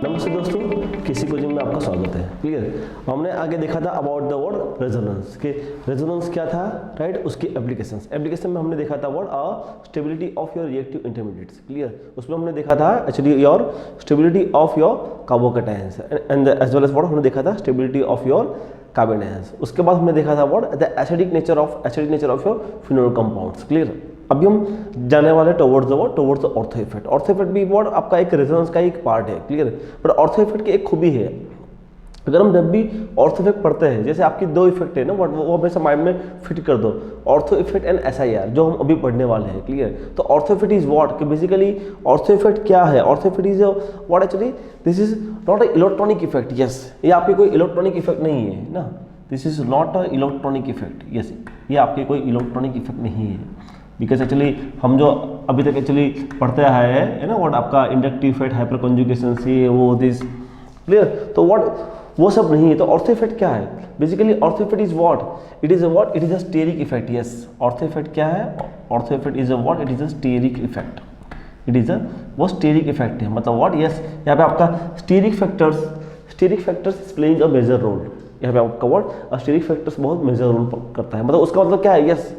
नमस्ते दोस्तों, किसी कोचिंग में आपका स्वागत है। क्लियर। हमने आगे देखा था अबाउट द वर्ड रेजोनेंस के रेजोनेंस क्या था, राइट। उसकी एप्लीकेशन में हमने देखा था word stability of your reactive intermediates. Clear. उसमें हमने देखा था actually your stability of your carbocations and as well as word हमने देखा था stability of your carbanions. उसके बाद हमने देखा था word the acidic nature of your phenol compounds. Clear. अभी हम जाने वाले towards the ortho effect. Ortho effect भी वर्ड आपका एक रेजोनेंस का एक पार्ट है। क्लियर। बट ऑर्थो इफेक्ट की एक खूबी है, अगर हम जब भी ऑर्थो इफेक्ट पढ़ते हैं, जैसे आपकी दो इफेक्ट है ना, वो हमेशा माइंड में फिट कर दो, ऑर्थो इफेक्ट एंड SIR, जो हम अभी पढ़ने वाले हैं। क्लियर। तो ऑर्थो इफेक्ट इज व्हाट कि बेसिकली ऑर्थो इफेक्ट क्या है। Ortho effect is what actually this is not a electronic effect. Yes, ये आपकी कोई इलेक्ट्रॉनिक इफेक्ट नहीं है ना, this is not a electronic effect. Yes, ये आपके कोई इलेक्ट्रॉनिक इफेक्ट नहीं है, बिकॉज एक्चुअली हम जो अभी तक एक्चुअली पढ़ते आए हैं है ना, व्हाट आपका इंडक्टिव इफेक्ट, हाइपर कंजुगेशन, सी वो दिस। क्लियर। तो व्हाट वो सब नहीं है। तो ऑर्थो इफेक्ट क्या है basically? Ortho effect is what it is a steric effect. Yes, ortho effect क्या है? Ortho effect is a what it is a steric effect. It is a वो स्टेरिक इफेक्ट है, मतलब व्हाट। यस, यहाँ पे आपका steric factors playing a major role. यहाँ पे आपका व्हाट स्टेरिक फैक्टर्स बहुत मेजर रोल करता है। मतलब उसका मतलब क्या है? यस,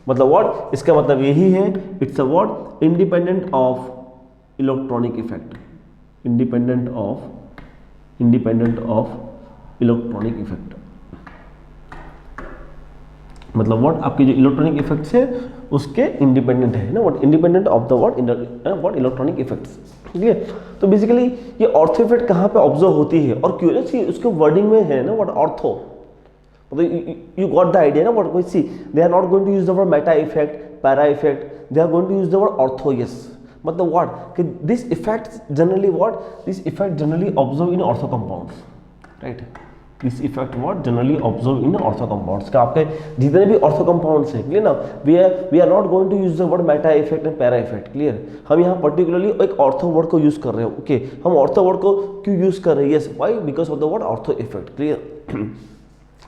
मतलब व्हाट इसका मतलब यही है, it's a what independent of electronic effect, independent of electronic effect. मतलब व्हाट आपके जो इलेक्ट्रॉनिक इफेक्ट्स है उसके इंडिपेंडेंट है ना, what independent of the what electronic effects. ठीक है। तो बेसिकली ये ऑर्थो इफेक्ट कहाँ पे ऑब्जर्व होती है, और क्यूरियस उसके वर्डिंग में है ना what ortho. You got the idea, ना? What we see, they are not going to use the word meta effect, para effect. They are going to use the word ortho. Yes, मतलब what? कि this effect generally observe in ortho compounds, right? This effect what generally observe in ortho compounds. का आपके जितने भी ortho compounds हैं, clear ना? We are not going to use the word meta effect and para effect. Clear? हम यहाँ particularly एक ortho word को use कर रहे हैं. Okay, हम ortho word को क्यों use कर रहे हैं? Yes, why? Because of the word ortho effect. Clear?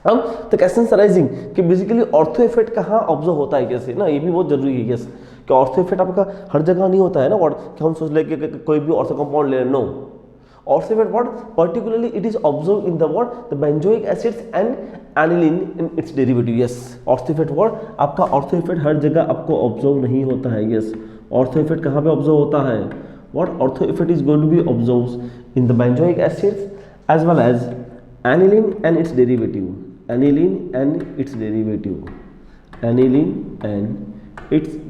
हम तो क्वेश्चन अराइजिंग कि बेसिकली ऑर्थो इफेक्ट कहाँ ऑब्जर्व होता है, कैसे ना, ये भी बहुत जरूरी है। यस, कि ऑर्थो इफेक्ट आपका हर जगह नहीं होता है ना, व्हाट कि हम सोच ले कि कोई भी ऑर्थो कंपाउंड ले, no. Ortho effect what particularly it is observe in the what the benzoic acids and aniline in its derivative. Yes, ortho effect what आपका ऑर्थो इफेक्ट हर जगह आपको ऑब्जर्व नहीं होता है। यस, ऑर्थो इफेक्ट कहाँ पे ऑब्जर्व होता है? What ortho effect is going to be observe in the benzoic acids as well as aniline and its derivative, aniline and its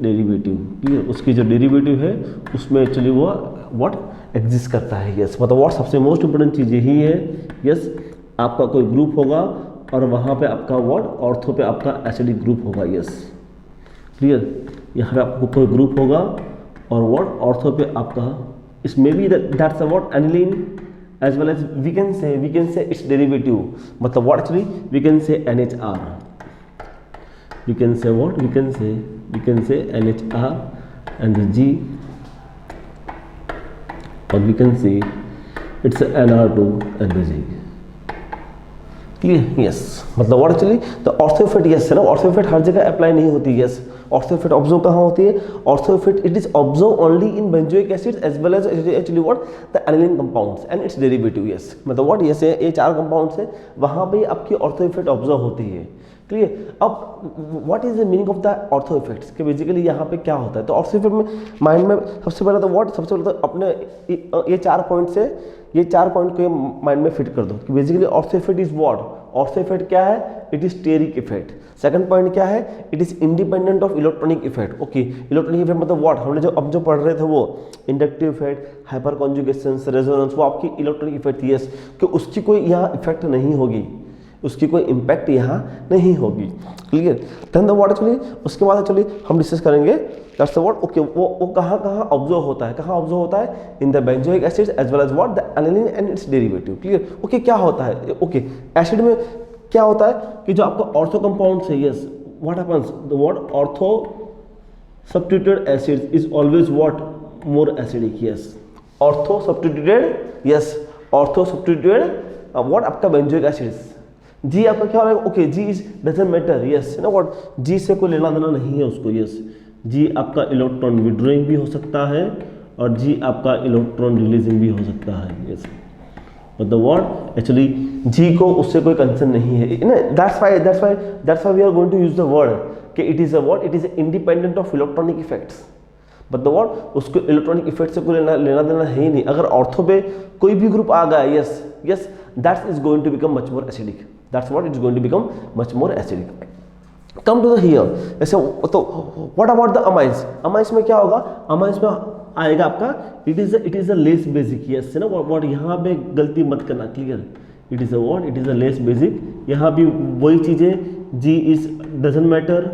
derivative। Clear. उसकी जो डेरिवेटिव है उसमें एक्चुअली वो व्हाट एग्जिस्ट करता है। यस, मतलब व्हाट सबसे मोस्ट इंपोर्टेंट चीज़ यही है। यस, आपका कोई ग्रुप होगा और वहाँ पे आपका व्हाट ऑर्थो पे आपका एसिडिक ग्रुप होगा। Yes, clear. यहाँ पे आपको कोई ग्रुप होगा और व्हाट ऑर्थो पे आपका इसमें भी that's what aniline as well as we can say its derivative, मतलब what actually we can say NHR, we can say what we can say NHR and the G, or we can say it's NR2 and the G। Clear. Yes, मतलब what actually the ortho effect, yes है ना, ortho effect हर जगह apply नहीं होती। Yes, ortho effect observe कहाँ होती है? Ortho effect it is observe only in benzoic acids as well as actually what the aniline compounds and its derivative. Yes, मतलब व्हाट यस है, ये चार कंपाउंड्स है, वहाँ पे आपकी ऑर्थो इफेक्ट ऑब्जर्व होती है। क्लियर। अब what is the meaning of the ortho effects कि बेसिकली यहाँ पे क्या होता है? तो ऑर्थो इफेक्ट में माइंड में सबसे पहले तो अपने ये चार पॉइंट को माइंड में फिट कर दो कि basically ortho effect is what. Ortho effect क्या है? It is steric effect. Second point क्या है? It is independent of electronic effect. Okay, electronic effect मतलब व्हाट हमने जो पढ़ रहे थे वो inductive effect, hyperconjugation, resonance, वो आपकी इलेक्ट्रॉनिक इफेक्ट। यस, कि उसकी कोई यहाँ इफेक्ट नहीं होगी, उसकी कोई इम्पैक्ट यहाँ नहीं होगी। Clear. Then the what actually उसके बाद एक्चुअली हम डिस्कस करेंगे दैट्स द व्हाट। ओके, वो कहाँ ऑब्जर्व होता है? कहाँ ऑब्जर्व होता है? In the benzoic acids as well as what the aniline and its derivative. Clear. Okay, क्या होता है? ओके, एसिड में क्या होता है कि जो आपका ऑर्थो कंपाउंड है, yes, what happens the what ortho substituted acids is always what more acidic. Yes, ortho substituted, yes, ortho substituted what आपका बेंजोइक एसिड्स। जी आपका क्या हो रहा है? Okay, G is doesn't matter. Yes ना, what G से कोई लेना देना नहीं है उसको। यस, जी आपका इलेक्ट्रॉन विड्रॉइंग भी हो सकता है और जी आपका इलेक्ट्रॉन रिलीजिंग भी हो सकता है। Yes, but the word actually G को उससे कोई कंसर्न नहीं है। That's why we are going to use the word कि it is independent of electronic effects. But the word उसको इलेक्ट्रॉनिक इफेक्ट से कोई लेना देना है ही नहीं। अगर ऑर्थो पे कोई भी ग्रुप आ गया, yes that is going to become much more acidic, that's what it is going to become much more acidic. Come to the here ऐसे तो what about the amines? Amines में क्या होगा? अमाइंस में आएगा आपका it is a less basic, yes है ना। व्हाट यहाँ पे गलती मत करना, clear, it is a less basic. यहाँ भी वही चीजें, जी इज डजंट मैटर,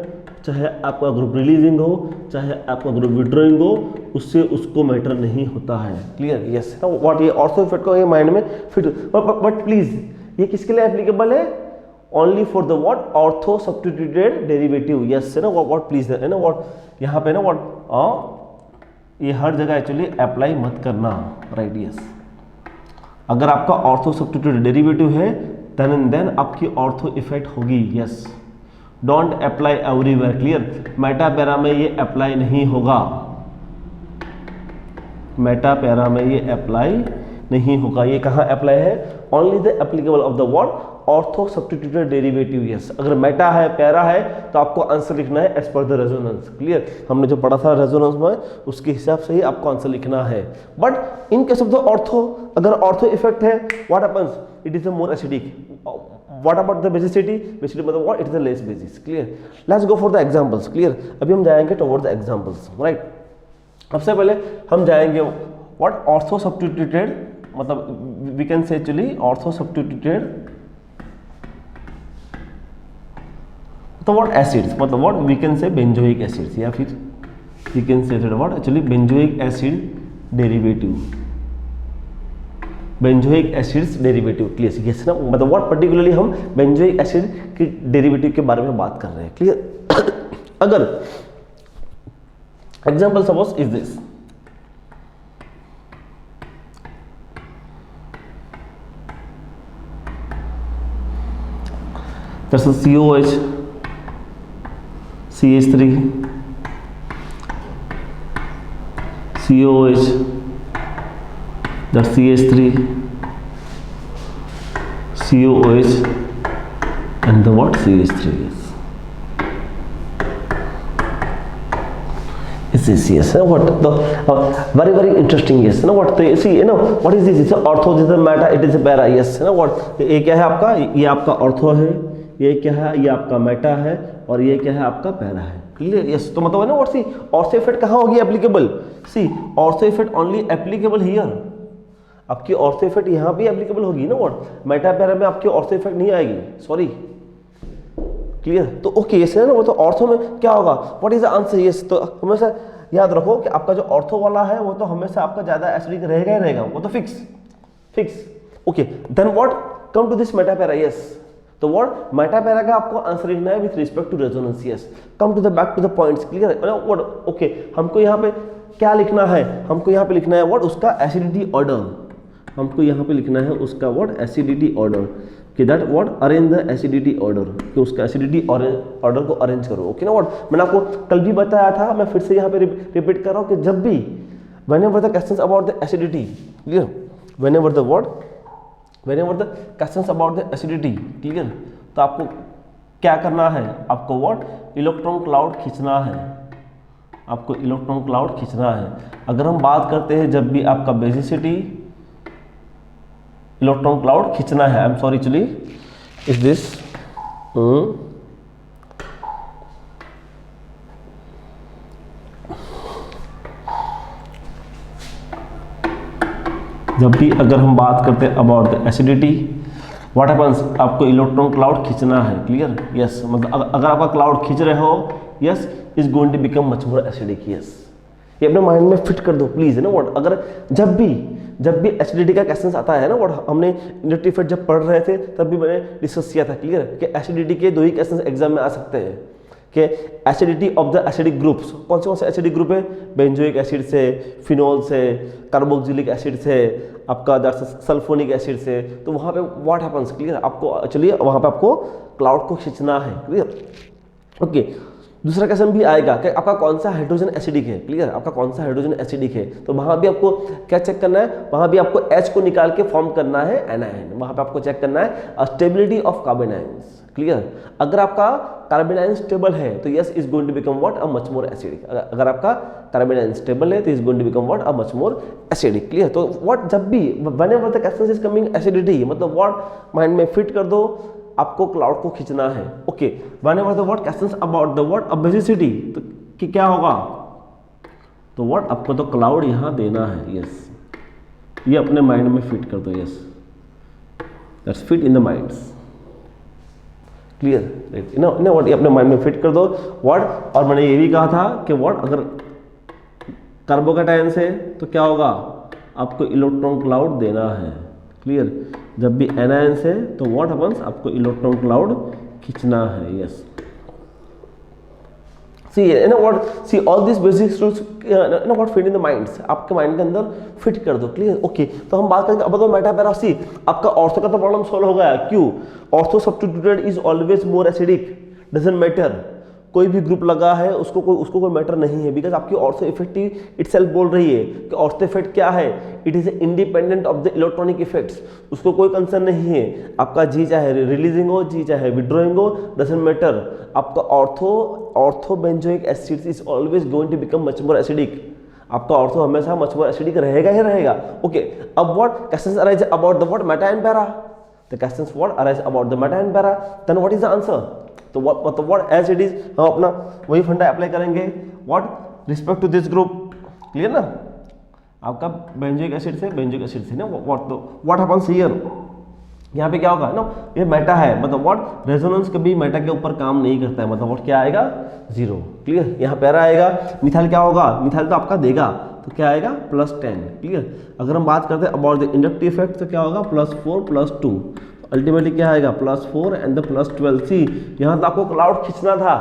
चाहे आपका ग्रुप रिलीजिंग हो चाहे आपका ग्रुप विड्रॉइंग हो, उससे उसको मैटर नहीं होता है, क्लियर, यस। व्हाट ये ऑर्थो इफेक्ट को ये माइंड में फिट, बट प्लीज ये किसके लिए एप्लीकेबल है? Only for the what ortho substituted derivative, yes है ना। व्हाट प्लीज है ना, व्हाट यहाँ पे ना व्हाट ये हर जगह एक्चुअली अप्लाई मत करना, राइट, यस। अगर आपका ऑर्थो सब्स्टिट्यूटेड डेरिवेटिव है देन आपकी ऑर्थो इफेक्ट होगी, yes. Don't apply everywhere, clear. Meta para में ये अप्लाई नहीं होगा, मेटा पैरा में ये अप्लाई नहीं होगा। ये कहाँ अप्लाई है? Only the applicable of the word ortho substituted derivative, yes. अगर मेटा है, पैरा है, तो आपको आंसर लिखना है as per the resonance, clear. हमने जो पढ़ा था रेजोनेंस में उसके हिसाब से ही आपको आंसर लिखना है। But in case of the ortho, अगर ऑर्थो इफेक्ट है, what happens? It is a more acidic. What about the basicity? Basicity मतलब what? It is a less basis, clear. Let's go for the examples, clear. अभी हम जाएंगे toward the examples, right? सबसे पहले हम जाएंगे what ortho substituted, मतलब we can say actually ortho substituted तो what acids, मतलब what we can say benzoic acids, या फिर we can say that what actually benzoic acid derivative, benzoic acids derivative, clear, yes ना। मतलब what particularly हम benzoic acid की derivative के बारे में बात कर रहे हैं, क्लियर। अगर example suppose is this, that's COH CH3 COH, that's CH3 COH and the what? CH3, yes. Yes, what the very interesting, yes, no, what the see, you know, what is this? It's a ortho, this is a meta, it is a para, yes, you know what? ये क्या है आपका? ये आपका ortho है, ये क्या है? ये आपका मेटा है, और ये क्या है? आपका पैरा है, क्लियर, यस। तो मतलब है ना व्हाट, सी ऑर्थो इफेक्ट कहाँ होगी applicable? See ortho effect only applicable here, आपकी ऑर्थो इफेक्ट यहाँ भी एप्लीकेबल होगी ना। व्हाट मेटा पैरा में आपकी ऑर्थो इफेक्ट नहीं आएगी, सॉरी, क्लियर। तो ओके, यस है ना। वो तो ऑर्थो में क्या होगा? What is the answer? Yes. तो हमेशा याद रखो कि आपका जो ऑर्थो वाला है वो तो हमेशा आपका ज्यादा एसिडिक रहेगा ही रहेगा, वो तो fix. Okay, then what come to this meta para, yes. तो व्हाट मेटा पैरा का आपको आंसर लिखना है with respect to resonance, yes. Come to the back to the points, clear. What okay, हमको यहाँ पे क्या लिखना है? हमको यहाँ पे लिखना है व्हाट उसका एसिडिटी ऑर्डर, हमको यहाँ पे लिखना है उसका व्हाट एसिडिटी ऑर्डर, कि that what arrange the acidity order, कि उसका एसिडिटी ऑर्डर को अरेंज करो, ओके ना। व्हाट मैंने आपको कल भी बताया था, मैं फिर से यहाँ पे रिपीट कर रहा हूँ कि जब भी whenever the questions about the acidity, clear, whenever the questions about the acidity, clear, तो आपको क्या करना है? आपको व्हाट इलेक्ट्रॉन क्लाउड खींचना है, आपको इलेक्ट्रॉन क्लाउड खींचना है। अगर हम बात करते हैं जब भी आपका बेसिसिटी इलेक्ट्रॉन क्लाउड खींचना है, आई am sorry actually is this, जब भी अगर हम बात करते हैं about the acidity, what happens? आपको इलेक्ट्रॉन क्लाउड खींचना है, क्लियर, यस। मतलब अगर आपका क्लाउड खींच रहे हो, yes, is going to become much more acidic, yes. ये अपने माइंड में फिट कर दो प्लीज, है ना। व्हाट अगर जब भी एसिडिटी का क्वेश्चन आता है ना, व्हाट हमने इंडक्टिव इफेक्ट जब पढ़ रहे थे तब भी मैंने डिस्कस किया था, क्लियर, कि एसिडिटी के दो ही क्वेश्चन एग्जाम में आ सकते हैं, कि acidity of the acidic groups, कौन से एसिडिक ग्रुप है? बेंजोइक एसिड से, फिनोल से, कार्बोक्सिलिक एसिड से, आपका सल्फोनिक एसिड से। तो वहाँ पे व्हाट हैपेंस, क्लियर, आपको चलिए वहाँ पे आपको क्लाउड को खींचना है, क्लियर, ओके। दूसरा क्वेश्चन भी आएगा कि आपका कौन सा हाइड्रोजन एसिडिक है, क्लियर, आपका कौन सा हाइड्रोजन एसिडिक है, तो वहां भी आपको क्या चेक करना है, वहां भी आपको H को निकाल के फॉर्म करना है एनायन, वहां पे आपको चेक करना है stability of carbon ions, clear. अगर आपका कार्बन आयन स्टेबल है तो yes is going to become what, a much more acidic. अगर आपका कार्बन आयन स्टेबल है तो is going to become what, a much more acidic, clear. तो what जब भी whenever the question is coming acidity, मतलब व्हाट माइंड में fit कर दो, आपको क्लाउड को खींचना है, okay. Whenever the what questions about the what, a basicity, तो कि क्या होगा, तो व्हाट आपको तो क्लाउड यहां देना है, यस, ये अपने माइंड में फिट कर दो, yes, that's fit in the minds, clear, right, ना व्हाट, ये अपने माइंड में फिट कर दो व्हाट। और मैंने ये भी कहा था कि व्हाट अगर कार्बोकैटायन से तो क्या होगा, आपको इलेक्ट्रॉन क्लाउड देना है, क्लियर। जब भी एनायन से तो व्हाट हैपेंस, आपको इलेक्ट्रॉन क्लाउड खींचना है, yes. See, you know what? See, all these basic rules, you know what, fit in the minds. आपके माइंड के अंदर फिट कर दो, क्लियर, ओके। तो हम बात करेंगे अब तो मेटा पैरा। सी, आपका ऑर्थो का तो प्रॉब्लम सॉल्व हो गया, क्यों, ortho substituted is always more acidic, doesn't matter, कोई भी ग्रुप लगा है उसको कोई मैटर नहीं है, बिकॉज आपकी ऑर्थो इफेक्ट इटसेल्फ बोल रही है कि ऑर्थो इफेक्ट क्या है, it is independent of the electronic effects, उसको कोई कंसर्न नहीं है। आपका जी चाहे रिलीजिंग हो, जी चाहे विड्रॉइंग हो, डजंट मैटर, आपका ortho benzoic acid is always going to become much more acidic, आपका ऑर्थो हमेशा मच मोर एसिडिक रहेगा ही रहेगा, ओके। अब what questions arise about the what meta and para, the questions what arise about the meta and para, then what is the answer, तो what as it is, हम अपना वही फंडा apply करेंगे, what respect to this group, clear ना, आपका benzoic acid से ना, व्हाट हैपेंस हियर, यहाँ पे क्या होगा ना, ये मेटा है, मतलब व्हाट रेजोनेंस कभी मेटा के ऊपर काम नहीं करता है, मतलब व्हाट क्या आएगा, 0, क्लियर। यहाँ पैरा आएगा, मिथाइल क्या होगा, मिथाइल तो आपका देगा, तो क्या आएगा +10, क्लियर। अगर हम बात करते हैं अबाउट द इंडक्टिव इफेक्ट तो क्या होगा +4 +2, अल्टीमेटली क्या आएगा +4 एंड द +12। सी, यहाँ तो आपको क्लाउड खींचना था,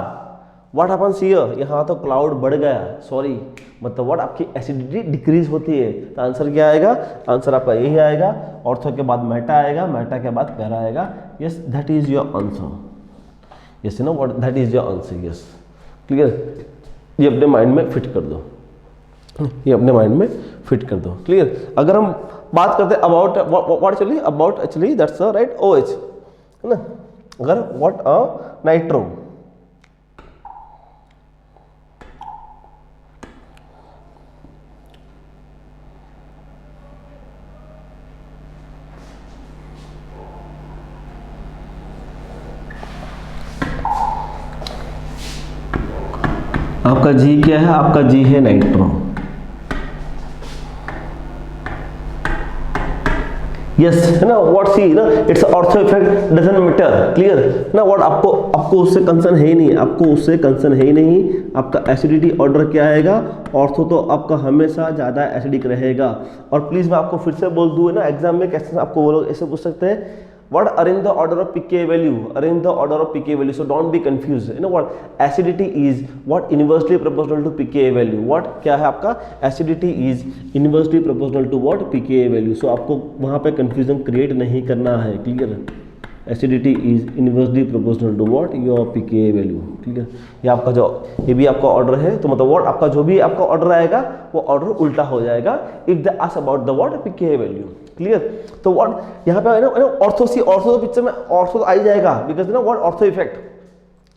व्हाट हैपेंस हियर, यहाँ तो क्लाउड बढ़ गया, सॉरी, मतलब व्हाट आपकी एसिडिटी डिक्रीज होती है, तो आंसर क्या आएगा, आंसर आपका यही आएगा, ऑर्थो के बाद मेटा आएगा, मेटा के बाद पैरा आएगा, yes, that is your answer, yes, know what, that is your answer, yes, clear. ये अपने माइंड में फिट कर दो, ये अपने माइंड में फिट कर दो, क्लियर। अगर हम बात करते हैं about what actually that's right OH, है ना, अगर व्हाट नाइट्रो, आपका जी क्या है, आपका जी है नाइट्रो, यस, है ना, व्हाट सी ना, it's ortho effect doesn't matter, clear ना, व्हाट आपको उससे कंसर्न है ही नहीं, आपको उससे कंसर्न है ही नहीं, आपका एसिडिटी ऑर्डर क्या आएगा, ऑर्थो तो आपका हमेशा ज़्यादा एसिडिक रहेगा। और प्लीज़ मैं आपको फिर से बोल दूँ ना, एग्जाम में कैसे आपको वो लोग ऐसे पूछ सकते हैं, what arrange the order of pK value, so don't be confused, you know what, acidity is what inversely proportional to pKa value, what क्या है आपका, acidity is inversely proportional to what, pKa value, so आपको वहाँ पे confusion create नहीं करना है, clear, acidity is inversely proportional to what, your pKa value, clear। ये आपका जो, ये भी आपका ऑर्डर है, तो मतलब what आपका जो भी आपका ऑर्डर आएगा वो ऑर्डर उल्टा हो जाएगा if they ask about the what, pKa value, clear. तो व्हाट यहाँ पे है ना ऑर्थो, सी ऑर्थो तो पिक्चर में ऑर्थो तो आ ही जाएगा, बिकॉज ना व्हाट ऑर्थो इफेक्ट,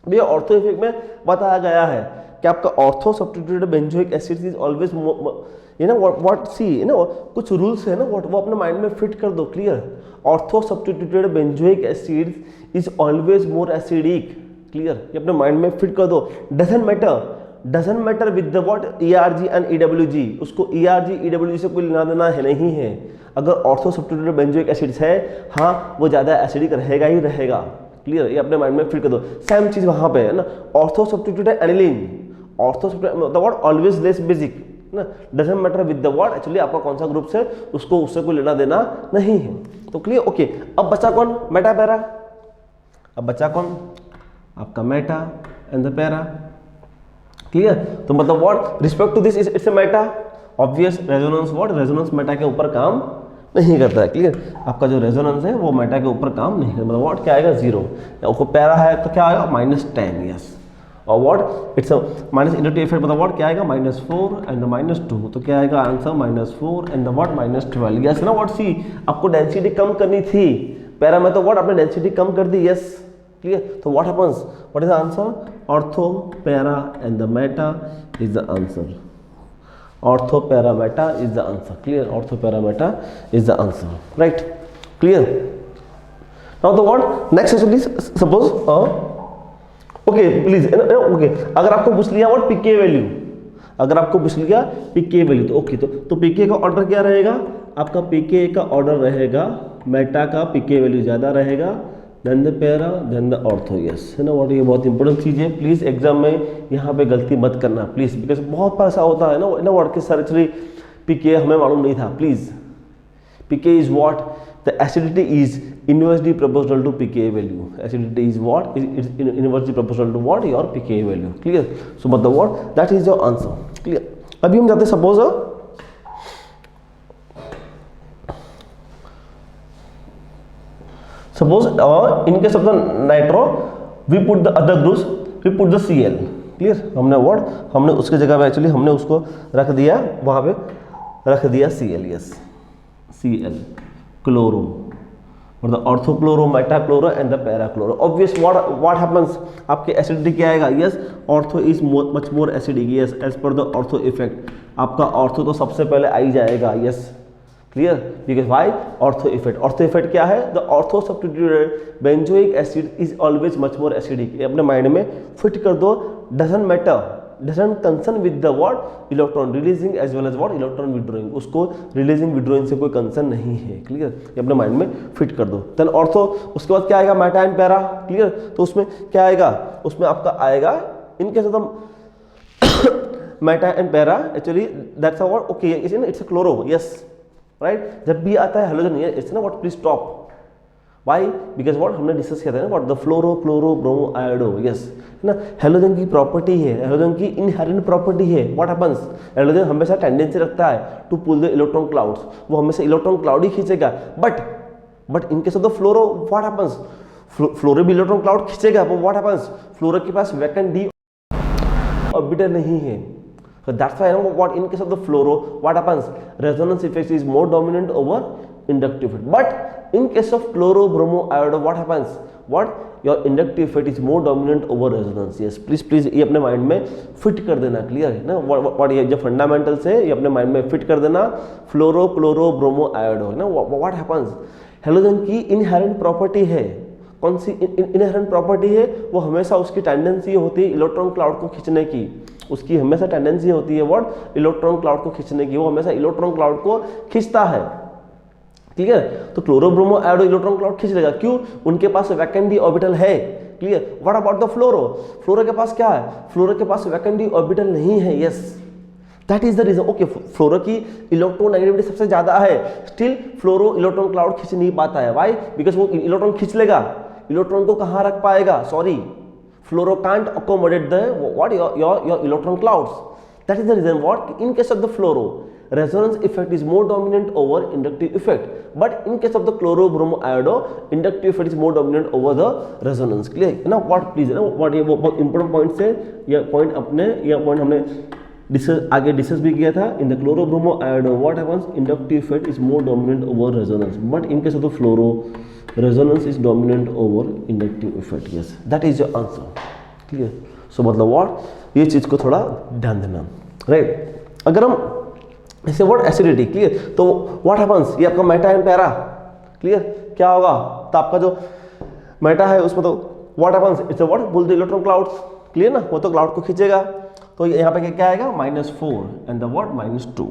भैया ऑर्थो इफेक्ट में बताया गया है कि आपका ortho substituted benzoic acid is always, ये ना व्हाट सी, है ना, कुछ रूल्स है ना, व्हाट वो अपने माइंड में फिट कर दो, clear. Ortho substituted benzoic acid is always more acidic, clear, ये अपने माइंड में फिट कर दो। Doesn't matter with the what ERG and EWG, उसको ERG EWG से कोई लेना देना है नहीं है। अगर ऑर्थो सब्स्टिट्यूटेड बेंजोइक एसिड्स है, हाँ वो ज़्यादा एसिडिक रहेगा ही रहेगा, क्लियर, ये अपने माइंड में फिट कर दो। सेम चीज़ वहाँ पे है ना, ortho substituted aniline, ortho the what always less basic ना, doesn't matter with the what, actually आपका कौन सा ग्रुप से, उसको उससे कोई लेना देना नहीं है, तो क्लियर, ओके। अब बचा कौन, मेटा पैरा, अब बचा कौन, आपका meta and the para, clear. तो मतलब what respect to this it's a meta, obvious resonance what, resonance meta के ऊपर काम नहीं करता है, क्लियर। आपका जो रेजोनेंस है वो मेटा के ऊपर काम नहीं करता, मतलब व्हाट क्या आएगा 0, आपको पैरा है तो क्या आएगा -10, यस, और what it's minus inductive effect मतलब व्हाट क्या आएगा -4 एंड द -2, तो क्या आएगा answer -4 and the what -12। Yes ना व्हाट सी आपको डेंसिटी कम करनी थी पैरा में, तो व्हाट आपने डेंसिटी कम कर दी। यस क्लियर, तो what happens, what is the answer, ortho para and the meta is the answer. Ortho para Meta is the answer. Clear, ortho para Meta is the answer, right. Clear, now the what next actually suppose okay please okay, अगर आपको पूछ लिया what PK value, अगर आपको पूछ लिया पीके value तो okay, तो पीके का ऑर्डर क्या रहेगा, आपका पीके का ऑर्डर रहेगा मेटा का पीके वैल्यू ज्यादा रहेगा then the para then the ortho. Yes है ना व्हाट, ये बहुत इंपॉर्टेंट चीज है, प्लीज एग्जाम में यहाँ पे गलती मत करना प्लीज, बिकॉज बहुत बार ऐसा होता है ना व्हाट की सर एक्चुअली पीके हमें मालूम नहीं था। Please pK is what, the acidity is inversely proportional to pK value. Acidity is what, is inversely proportional to what, your pK value. Clear, so but the what, that is your answer. Clear, अभी हम जाते suppose in case of the nitro we put the other groups, we put the Cl. Clear, हमने what, हमने उसके जगह पे actually हमने उसको रख दिया, वहां पे रख दिया Cl. yes Cl क्लोरो और the ऑर्थोक्लोरो metachloro and the parachloro. Obvious what happens, आपके एसिडिटी क्या आएगा, yes ortho is much more acidic, yes as per the ortho effect, आपका ऑर्थो तो सबसे पहले आई जाएगा। Yes clear, because why, ortho effect. Ortho effect क्या है, the ortho substituted benzoic acid is always much more acidic. अपने mind में fit कर दो, doesn't matter, doesn't concern with the what electron releasing as well as what electron withdrawing, उसको releasing withdrawing से कोई concern नहीं है। क्लियर, ये अपने माइंड में फिट कर दो। देन ऑर्थो, उसके बाद क्या आएगा, मेटा एंड पैरा। क्लियर, तो उसमें क्या आएगा, उसमें आपका आएगा इनके साथ meta and para actually that's what okay it's a chloro. Yes right, जब भी आता है हेलोजन इट्स ना what please stop, why because what हमने डिस्कस किया था ना what the fluoro chloro bromo iodo. Yes है ना, हेलोजन की प्रॉपर्टी है, हेलोजन की इनहेरेंट प्रॉपर्टी है। व्हाट हैपेंस, हेलोजन हमेशा टेंडेंसी रखता है to pull the electron clouds, वो हमेशा इलेक्ट्रॉन क्लाउड ही खींचेगा। But in case of the fluoro what happens, fluoro भी इलेक्ट्रॉन क्लाउड खींचेगा, बट व्हाट हैपेंस, फ्लोरो के पास वैकेंट डी ऑर्बिटल नहीं है। So that's why what in case of the fluoro what happens, resonance effect is more dominant over inductive effect. But in case of chloro bromo iodo what happens, what your inductive effect is more dominant over resonance. Yes please ये अपने mind में fit कर देना। Clear है ना, what ये जो fundamentals है ये अपने माइंड में फिट कर देना। फ्लोरो क्लोरो ब्रोमो आयोडो है ना, what happens, हेलोजन की इनहेरेंट प्रॉपर्टी है, कौन सी इनहेरेंट प्रॉपर्टी है, वो हमेशा उसकी टेंडेंसी होती है इलेक्ट्रॉन क्लाउड को खींचने की, उसकी हमेशा टेंडेंसी होती है व्हाट, इलेक्ट्रॉन क्लाउड को खींचने की, वो हमेशा इलेक्ट्रॉन क्लाउड को खींचता है। क्लियर, तो chloro bromo iodo electron cloud खींच लेगा, क्यों, उनके पास वैकेंट डी ऑर्बिटल है। क्लियर, व्हाट अबाउट द फ्लोरो, फ्लोरो के पास क्या है, फ्लोरो के पास वैकेंट डी ऑर्बिटल नहीं है। Yes that is the reason. Okay, fluoro की इलेक्ट्रोनेगेटिविटी सबसे ज्यादा है, स्टिल फ्लोरो इलेक्ट्रॉन क्लाउड खींच नहीं पाता है। व्हाई, बिकॉज वो इलेक्ट्रॉन खींच लेगा, इलेक्ट्रॉन को कहां रख पाएगा, sorry fluoro can't accommodate the what your electron clouds. That is the reason what in case of the fluoro resonance effect is more dominant over inductive effect, but in case of the chloro bromo iodo inductive effect is more dominant over the resonance. Clear ना, what please ना, what ये बहुत important points है, ये point अपने ये point हमने आगे डिस्कस भी किया था। In the chloro bromo iodo what happens, inductive effect is more dominant over resonance, but in case of the fluoro resonance is dominant over inductive effect. Yes that is your answer. Clear, so मतलब what, ये चीज को थोड़ा ध्यान देना, right. अगर हम ऐसे वर्ड एसिडिटी, क्लियर, तो व्हाट हैपेंस, ये आपका मेटा एंड पैरा। क्लियर, क्या होगा, तो आपका जो मेटा है उसमें तो what happens, it's what pull the electron clouds. Clear ना, वो तो क्लाउड को खींचेगा, तो यहाँ पे क्या आएगा, -4 and the what -2,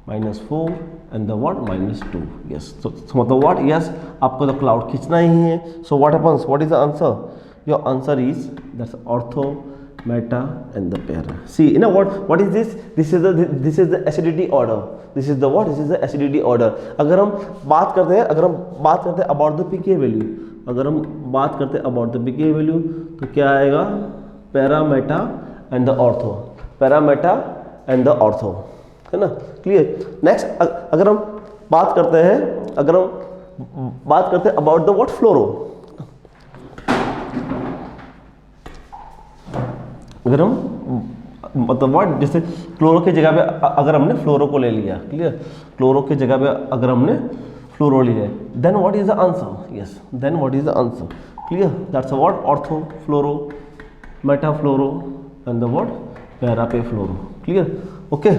-4 and the what -2। Yes, तो मतलब व्हाट, यस आपको तो क्लाउड खींचना ही है। So what happens, what is the answer, your answer is that's ortho meta and the para. See ना what is this, this is the acidity order, this is the what, this is the acidity order। अगर हम बात करते हैं about the pK value, अगर हम बात करते हैं about the pK value तो क्या आएगा, para meta and the ortho, para meta and the ortho, है ना। क्लियर, नेक्स्ट अगर हम बात करते हैं अबाउट द व्हाट फ्लोरो, अगर हम मतलब व्हाट, जैसे क्लोरो की जगह पे अगर हमने फ्लोरो को ले लिया, क्लियर, क्लोरो की जगह पे अगर हमने फ्लोरो लिया, then what is the answer, yes, then what is the answer, clear, that's what ortho fluoro, meta fluoro and the what para पे fluoro, clear, okay.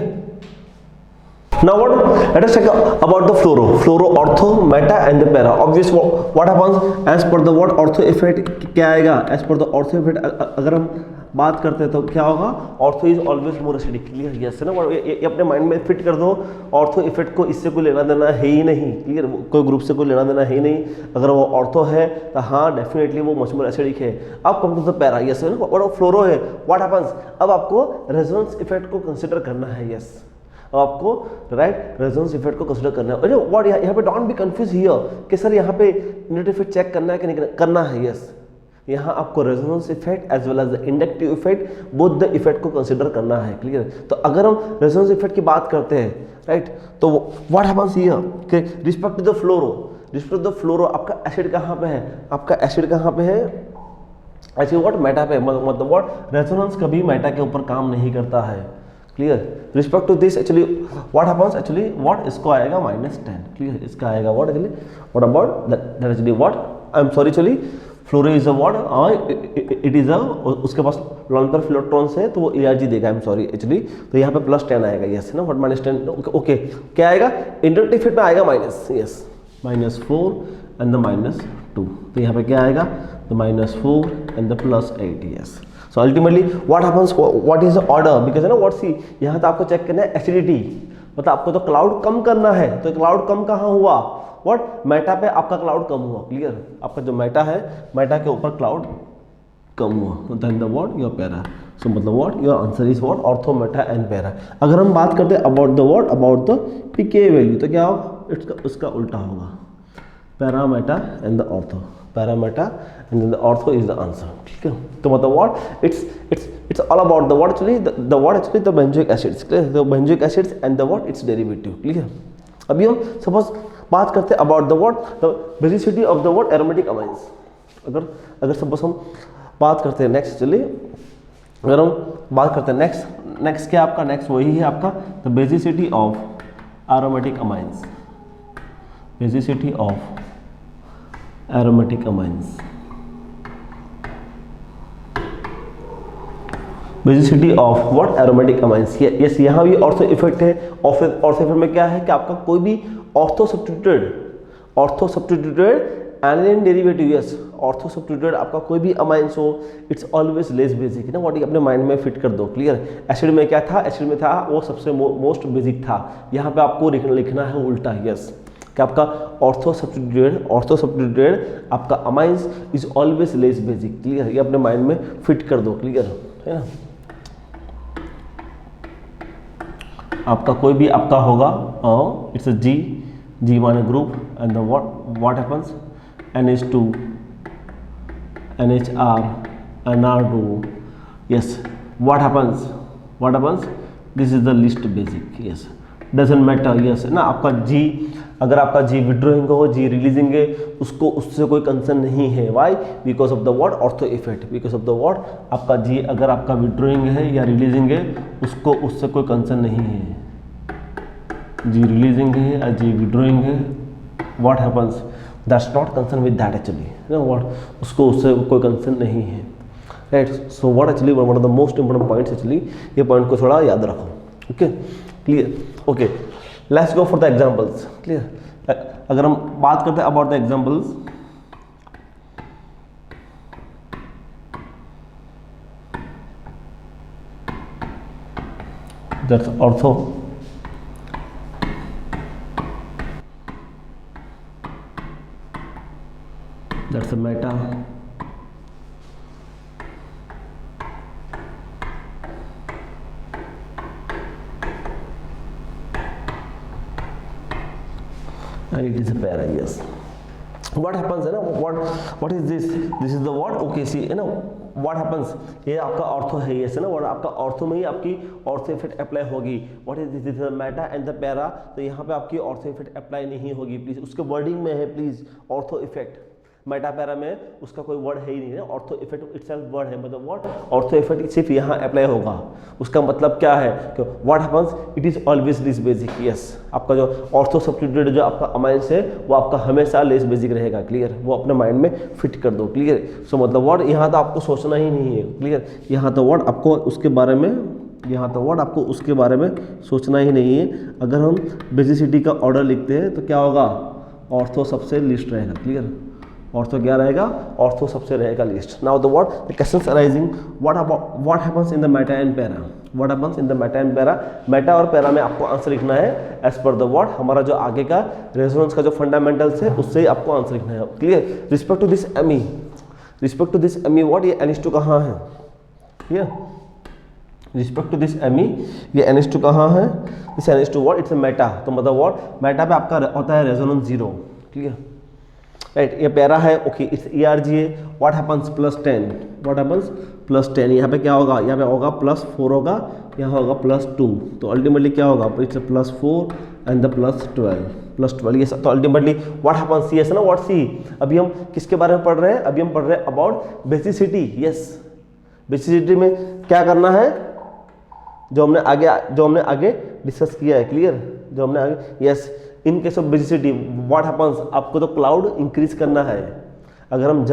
Now let us check about the fluoro, ortho, meta and the para. Obvious what happens as per the what ortho effect क्या आएगा, as per the ortho effect अगर हम बात करते हैं तो क्या होगा, ortho is always more acidic, clear, yes है ना, ये अपने माइंड में फिट कर दो, ऑर्थो इफेक्ट को इससे कोई लेना देना है ही नहीं, क्लियर, कोई ग्रुप से कोई लेना देना है ही नहीं, अगर वो ऑर्थो है तो हाँ डेफिनेटली वो मच मोर एसिडिक है। अब come to the para, yes है ना, और फ्लोरो है, व्हाट हैपेंस, अब आपको रेजोनेंस इफेक्ट को कंसिडर करना है, यस, आपको राइट रेजोनेंस इफेक्ट को कंसीडर करना है। व्हाट यहाँ पे डोंट बी कंफ्यूज हियर कि सर यहाँ पे यूनिट इफेक्ट चेक करना है कि नहीं करना है, यस, यहाँ आपको resonance effect as well as the inductive effect both the effect को कंसीडर करना है, क्लियर। तो अगर हम रेजोनेंस इफेक्ट की बात करते हैं, राइट, तो व्हाट हैपेंस हियर कि respect to the fluoro, respect to the fluoro आपका एसिड कहाँ पे है, आपका एसिड कहाँ पे है, ऐसे व्हाट मेटा पे, मतलब व्हाट रेजोनेंस कभी मेटा के ऊपर काम नहीं करता है, clear. Respect to this actually what happens, actually what इसको आएगा -10, क्लियर, इसका आएगा what actually, what about that actually what, I am sorry actually fluoro is a what, it is a, उसके पास लॉन पर इलेक्ट्रॉन्स है तो वो एआरजी देगा, आई एम सॉरी एक्चुअली, तो यहाँ पे +10 आएगा, यस है ना, व्हाट -10, ओके, क्या आएगा इंडक्टिव इफेक्ट में आएगा माइनस, यस, -4 एंड द -2, तो यहाँ पे क्या आएगा, the -4 and the +8, yes. So ultimately what happens, what is the order, because है ना what, see यहाँ तो आपको चेक करना है एसिडिटी, मतलब आपको तो क्लाउड कम करना है, तो क्लाउड कम कहाँ हुआ, व्हाट मेटा पे आपका क्लाउड कम हुआ, क्लियर, आपका जो मेटा है मेटा के ऊपर क्लाउड कम हुआ, तो then the what your para, so मतलब what your answer is what ortho meta and para. अगर हम बात करते हैं about the what about the pK value, तो क्या होगा, उसका उल्टा होगा, para meta and the ortho, parameter and then the ortho is the answer, ठीक है। तो मतलब what it's all about the what actually the what actually the benzoic acids, clear, the benzoic acids and the what it's derivative, clear. अभी हम suppose बात करते हैं about the what the basicity of the what aromatic amines, अगर suppose हम बात करते हैं नेक्स्ट, चलिए अगर हम बात करते हैं नेक्स्ट क्या आपका नेक्स्ट वही है आपका the basicity of aromatic amines, basicity of aromatic amines, basicity of what aromatic amines, yes, यहाँ भी ऑर्थो इफेक्ट है, ऑर्थो इफेक्ट में क्या है कि आपका कोई भी ortho substituted aniline derivative, yes, ortho substituted आपका कोई भी अमाइंस हो, इट्स ऑलवेज लेस बेसिक, है ना, व्हाट अपने माइंड में फिट कर दो, क्लियर। एसिड में क्या था, एसिड में था वो सबसे मोस्ट बेसिक था, यहाँ पे आपको लिखना है उल्टा, यस, कि आपका ऑर्थो सब्स्टिट्यूटेड आपका amines is always less basic, clear, ये अपने माइंड में फिट कर दो, क्लियर है ना। आपका कोई भी आपका होगा इट्स अ जी माने group and the what happens NH2 NHR NR2, yes, what happens, this is the least basic, yes, doesn't matter, yes ना, आपका G अगर आपका G विड्रॉइंग हो G रिलीजिंग है उसको उससे कोई कंसर्न नहीं है, why, because of the what ortho effect, because of the what आपका G अगर आपका विड्रॉइंग है या रिलीजिंग है उसको उससे कोई कंसर्न नहीं है, G रिलीजिंग है या G विड्रॉइंग है, what happens that's not concern with that actually, ना व्हाट उसको उससे कोई कंसर्न नहीं है, right. So what actually one of the most important points actually, ये पॉइंट को थोड़ा याद रखो, okay, clear, okay, let's go for the examples, clear. अगर हम बात करते हैं about the examples, that's ortho, that's a meta, and it is a para, yes. What happens है ना, what is this is the what, okay, see है ना, what happens, ये आपका ऑर्थो है, ये है ना, what आपका ऑर्थो में ही आपकी ऑर्थो इफेक्ट अप्लाई होगी, what is this is the meta and the para, तो यहाँ पे आपकी ऑर्थो इफेक्ट अप्लाई नहीं होगी, प्लीज उसके वर्डिंग में है please ortho effect, Meta para में उसका कोई वर्ड है ही नहीं है, ऑर्थो इफेक्ट इटसेल्फ वर्ड है, मतलब व्हाट ऑर्थो इफेक्ट सिर्फ यहाँ अप्लाई होगा। उसका मतलब क्या है कि what happens, it is always less basic. Yes, आपका जो ऑर्थो सब्स्टिट्यूटेड जो आपका अमाइंस है वो आपका हमेशा लेस बेसिक रहेगा। क्लियर, वो अपने माइंड में फिट कर दो। क्लियर, सो मतलब व्हाट यहाँ तो आपको सोचना ही नहीं है। क्लियर, यहाँ तो व्हाट आपको उसके बारे में सोचना ही नहीं है। अगर हम बेसिसिटी का ऑर्डर लिखते हैं तो क्या होगा, ऑर्थो सबसे लिस्ट रहेगा। क्लियर, ऑर्थो क्या रहेगा, ऑर्थो सबसे रहेगा list. Now the what the questions arising, what happens in the meta and para, what happens in the meta and para. Meta और पैरा में आपको आंसर लिखना है एज पर द व्हाट हमारा जो आगे का रेजोनेंस का जो फंडामेंटल्स है उससे ही आपको आंसर लिखना है। Clear, respect to this amine, what ये NH2 कहाँ है। Clear, respect to this amine ये NH2 कहाँ है, इस NH2 व्हाट इट्स मेटा, तो मतलब व्हाट मेटा पे आपका होता है रेजोनेंस 0। क्लियर, राइट, ये पैरा है, okay it's ERGA, what happens +10, what happens +10, यहाँ पे क्या होगा, यहाँ पे होगा +4 होगा, यहाँ होगा +2, तो अल्टीमेटली क्या होगा, इट्स +4 एंड द +12 ये तो अल्टीमेटली व्हाट हैपेंस, यस ना, व्हाट सी। अभी हम किसके बारे में पढ़ रहे हैं, अभी हम पढ़ रहे हैं अबाउट बेसिसिटी। यस, बेसिसिटी में क्या करना है, जो हमने आगे डिस्कस किया है। क्लियर, जो हमने आगे, yes, in case of basicity what happens, आपको तो क्लाउड इंक्रीज करना है। अगर हम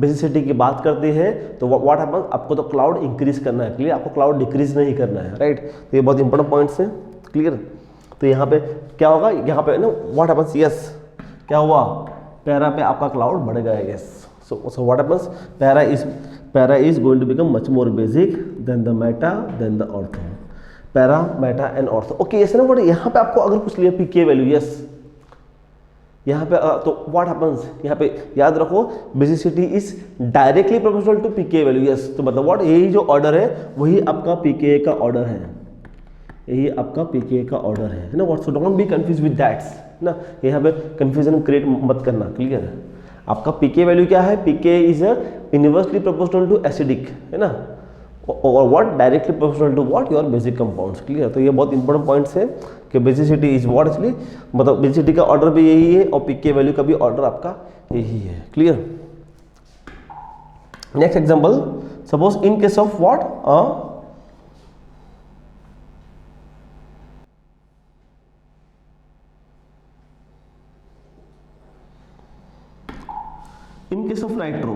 बेसिसिटी की बात करते हैं तो व्हाट हैपेंस, आपको तो क्लाउड इंक्रीज करना है। क्लियर, आपको क्लाउड डिक्रीज नहीं करना है। राइट, तो ये बहुत इंपॉर्टेंट पॉइंट्स हैं। क्लियर, तो यहाँ पे क्या होगा, यहाँ पे ना व्हाट हैपेंस, यस क्या हुआ, पैरा पे आपका क्लाउड बढ़ेगा। Yes, so what happens, para is going to become much more basic then the meta then the ortho, para meta and ortho. Okay, yes ना, यहाँ पे आपको अगर कुछ लिया पीके वैल्यू, यस यहाँ पे तो व्हाट हैपेंस, यहाँ पे याद रखो basicity is directly proportional to pK value. Yes, तो मतलब व्हाट यही जो ऑर्डर है वही आपका पीके का ऑर्डर है, यही आपका पीके का ऑर्डर है ना। What, so don't be confuse with that's ना, यहाँ पे कंफ्यूजन क्रिएट मत करना। क्लियर, आपका पीके वैल्यू क्या है, pK is inversely proportional to acidic है ना, और what directly proportional to what your basic compounds. Clear, तो ये बहुत इंपॉर्टेंट पॉइंट्स है कि बेसिसिटी इज व्हाट, एक्चुअली मतलब बेसिसिटी का ऑर्डर भी यही है और पीके वैल्यू का भी ऑर्डर आपका यही है। Clear, next example, suppose in case of what in case of nitro,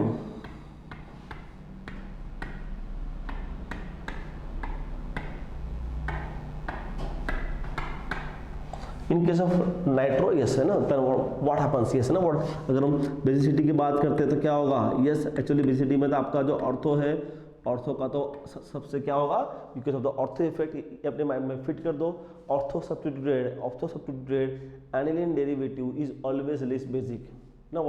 yes है ना, व्हाट हैपेंस, यस ना, व्हाट अगर हम बेसिसिटी की बात करते हैं तो क्या होगा, यस एक्चुअली बेसिसिटी में तो आपका जो ऑर्थो है, ऑर्थो का तो सबसे क्या होगा, because of the ortho effect अपने माइंड में फिट कर दो। Ortho substituted aniline derivative is always less basic ना,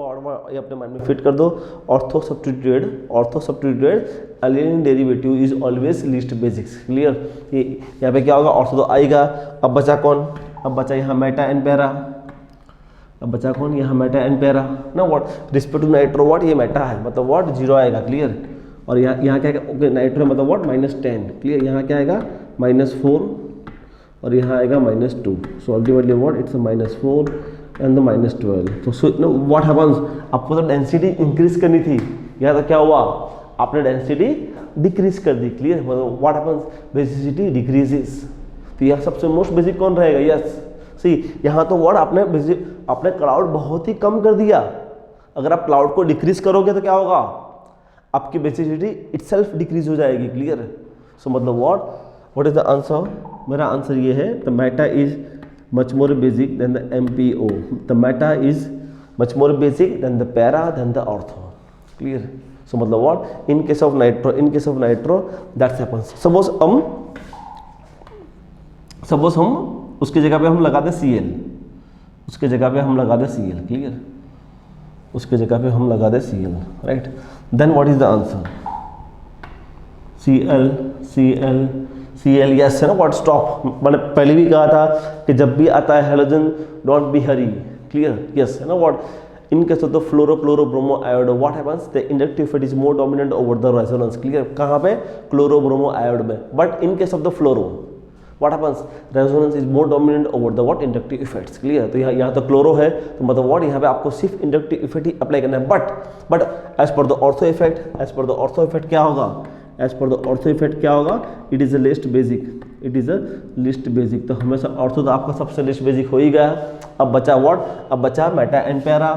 ये अपने माइंड में फिट कर दो। Ortho substituted aniline derivative is always least basics. Clear, ये यहाँ पे क्या होगा, ऑर्थो तो आएगा। अब बचा कौन, अब बचा यहाँ मेटा एंड पैरा, अब बचा कौन, यहाँ मेटा एंड पैरा ना। What respect to nitro, what ये मेटा है मतलब व्हाट 0 आएगा। क्लियर, और यहाँ क्या आएगा, ओके नाइट्रो मतलब व्हाट -10। क्लियर, यहाँ क्या आएगा -4 और यहाँ आएगा -2, so ultimately what it's -4 and the -12। तो व्हाट हैपेंस, आपको तो डेंसिटी इंक्रीज करनी थी, यहाँ तो क्या हुआ, आपने डेंसिटी डिक्रीज कर दी। क्लियर, मतलब व्हाट हैपेंस, बेसिसिटी डिक्रीजेस। तो यह सबसे मोस्ट बेसिक कौन रहेगा, यस सी। यहाँ तो वर्ड आपने क्लाउड बहुत ही कम कर दिया। अगर आप क्लाउड को डिक्रीज करोगे तो क्या होगा, आपकी बेसिसिटी इटसेल्फ डिक्रीज हो जाएगी। क्लियर, सो मतलब व्हाट इज द आंसर, मेरा आंसर ये है, the meta is much more basic then the MPO, the meta is much more basic then the para then the ortho. Clear, so मतलब what in case of nitro that's happens. Suppose हम उसकी जगह पे हम लगा दें Cl, उसके जगह पे हम लगा दें Cl। क्लियर, उसके जगह पे हम लगा दें Cl, right, then what is the answer, Cl yes है ना, व्हाट स्टॉप। मैंने पहले भी कहा था कि जब भी आता है halogen don't be hurry. Clear, yes है ना, what in case of the fluoro bromo iodo what happens, the inductive effect is more dominant over the resonance. Clear, कहाँ पे, क्लोरो-ब्रोमो आयोड में। But in case of the what happens, resonance is more dominant over the what inductive effects. Clear, तो यहाँ तो chloro है तो मतलब what यहाँ पे आपको सिर्फ इंडक्टिव इफेक्ट ही अप्लाई करना है। But as per the ortho effect, as per the ortho effect क्या होगा, as per the ortho effect क्या होगा, it is a list basic, it is a list basic. तो हमेशा ऑर्थो तो आपका सबसे लिस्ट बेसिक हो ही गया। अब बचा व्हाट, अब बचा मेटा एंड पैरा।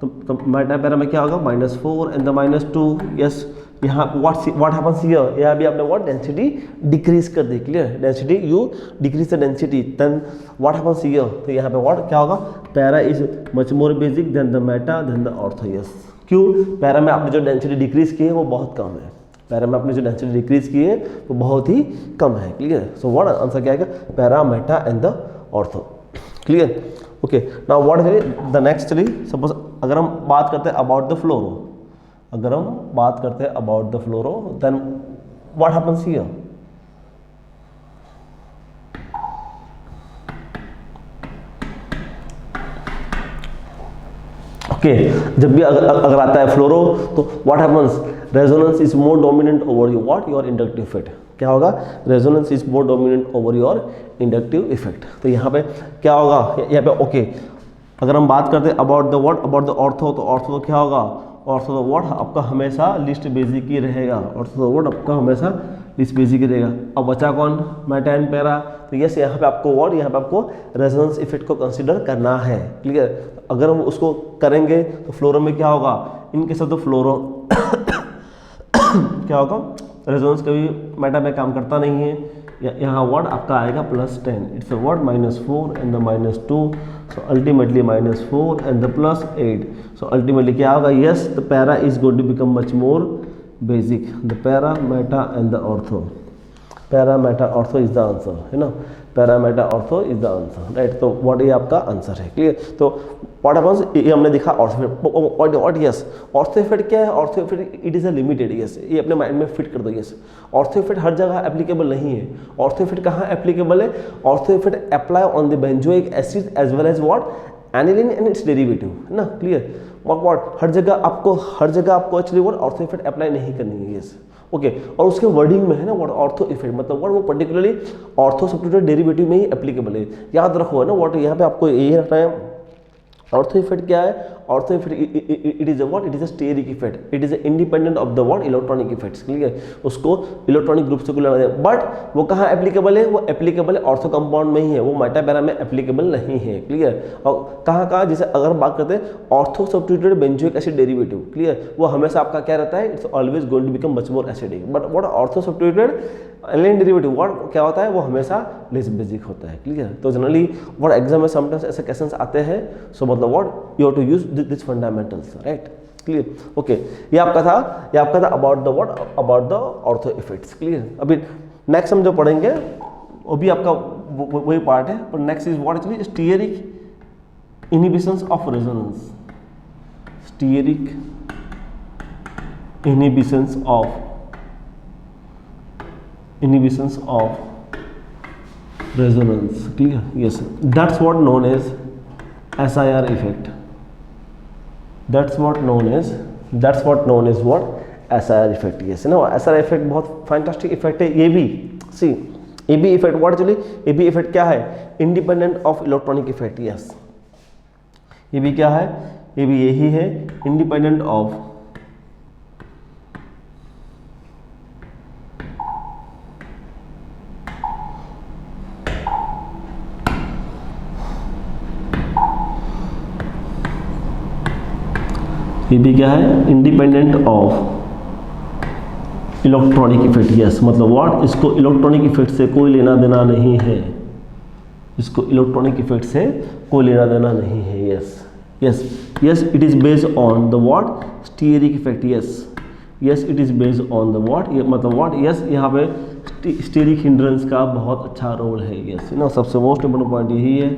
तो मेटा पैरा में क्या होगा, -4 एंड द -2। यस, यहाँ व्हाट हैपेंस हियर, यहाँ भी आपने व्हाट डेंसिटी डिक्रीज कर दी। Clear, density you decrease the density, then what happens here, तो यहाँ पे व्हाट क्या होगा, para is much more basic then the meta then the ortho. Yes, क्यों, पैरा में आपने जो डेंसिटी डिक्रीज की है वो बहुत कम है, पैरा में आपने जो डेंसिटी डिक्रीज की है वो बहुत ही कम है। क्लियर, सो व्हाट आंसर क्या आएगा, para, meta and the ortho. Clear, okay. Now what is the next, चलिए सपोज अगर हम बात करते हैं अबाउट द फ्लोरो, अगर हम बात करते हैं about the fluoro, then what happens here, okay. जब भी अगर आता है फ्लोरो तो what happens, resonance is more dominant over your what, your inductive effect. क्या होगा, resonance is more dominant over your inductive effect. तो यहाँ पे क्या होगा, यहाँ पे ओके। अगर हम बात करते हैं about the what, about the ortho, तो ऑर्थो तो क्या होगा, ऑर्थो तो व्हाट आपका हमेशा लिस्ट बेसिक ही रहेगा, ऑर्थो तो व्हाट आपका हमेशा लिस्ट बेसिक ही रहेगा। अब बचा कौन, मेटा एंड पैरा। तो यस, यहाँ पे आपको व्हाट, यहाँ पे आपको रेजोनेंस इफेक्ट को कंसीडर करना है। क्लियर, अगर हम उसको करेंगे तो फ्लोरो में क्या होगा, इनके साथ तो फ्लोरो क्या होगा, रेजोनेंस कभी मेटा में काम करता नहीं है। यहाँ वर्ड आपका आएगा +10, it's a word -4 and the -2, so ultimately -4 and the +8, so ultimately क्या होगा, yes the para is going to become much more basic, the para, meta and the ortho, para, meta, ortho is the answer, है ना, para, meta, ortho is the answer, right. तो what ये आपका answer है। Clear, तो what happens, ये हमने देखा ortho, what yes, ortho effect क्या है, ortho effect it is a limited. Yes, ये अपने माइंड में फिट कर दो। यस, ऑर्थो इफेक्ट हर जगह एप्लीकेबल नहीं है। ऑर्थो इफेक्ट कहाँ एप्लीकेबल है, ortho effect apply on the benzoic acid as well as what aniline and its derivative, है ना। क्लियर, व्हाट हर जगह आपको actually what ortho effect apply नहीं करनी है। Yes, okay. और उसके वर्डिंग में है ना व्हाट ऑर्थो इफेक्ट, मतलब व्हाट वो पर्टिकुलरली ऑर्थो सब्स्टिट्यूटेड डेरिवेटिव में ही एप्लीकेबल है। याद रखो, है ना व्हाट, यहाँ पे आपको यही रखना है। ऑर्थो इफेक्ट क्या है, ortho effect it is a what, it is a steric effect, it is independent of the what electronic effects. Clear, उसको इलेक्ट्रॉनिक ग्रुप से को लेना है, बट वो कहाँ एप्लीकेबल है, वो एप्लीकेबल है ऑर्थो कंपाउंड में ही है, वो मेटा पैरा में एप्लीकेबल नहीं है। क्लियर, और कहाँ जैसे अगर हम बात करते हैं ortho substituted benzoic acid derivative, clear, वो हमेशा आपका क्या रहता है, it's always going to become much more acidic. But what ortho substituted aniline derivative what क्या होता है, वो हमेशा लेस बेसिक होता है। क्लियर, तो जनरली व्हाट एग्जाम में समटाइम्स ऐसे क्वेश्चंस आते हैं, सो मतलब what you have to use this fundamentals, right. Clear, okay. ये आपका था about the what, about the ortho effects. Clear, अभी नेक्स्ट हम जो पढ़ेंगे वो भी आपका वही पार्ट है, पर next is what actually stearic inhibitions of resonance, stearic inhibitions of resonance. Clear, yes, that's what known as SIR effect, that's what known as what SIR effect. yes, ना SIR effect बहुत fantastic effect है। ये भी सी AB effect what actually, AB effect क्या है, independent of electronic effect. Yes, AB क्या है, AB यही है, इंडिपेंडेंट ऑफ ये भी क्या है, independent of electronic effect. Yes, मतलब व्हाट, इसको इलेक्ट्रॉनिक इफेक्ट से कोई लेना देना नहीं है, इसको इलेक्ट्रॉनिक इफेक्ट से कोई लेना देना नहीं है। Yes, it is based on the what, stearic effect. Yes, it is based on the what, ये मतलब व्हाट, यस, यहाँ पे स्टीयरिक हिंड्रेंस का बहुत अच्छा रोल है। यस, ना सबसे मोस्ट इंपोर्टेंट पॉइंट यही है।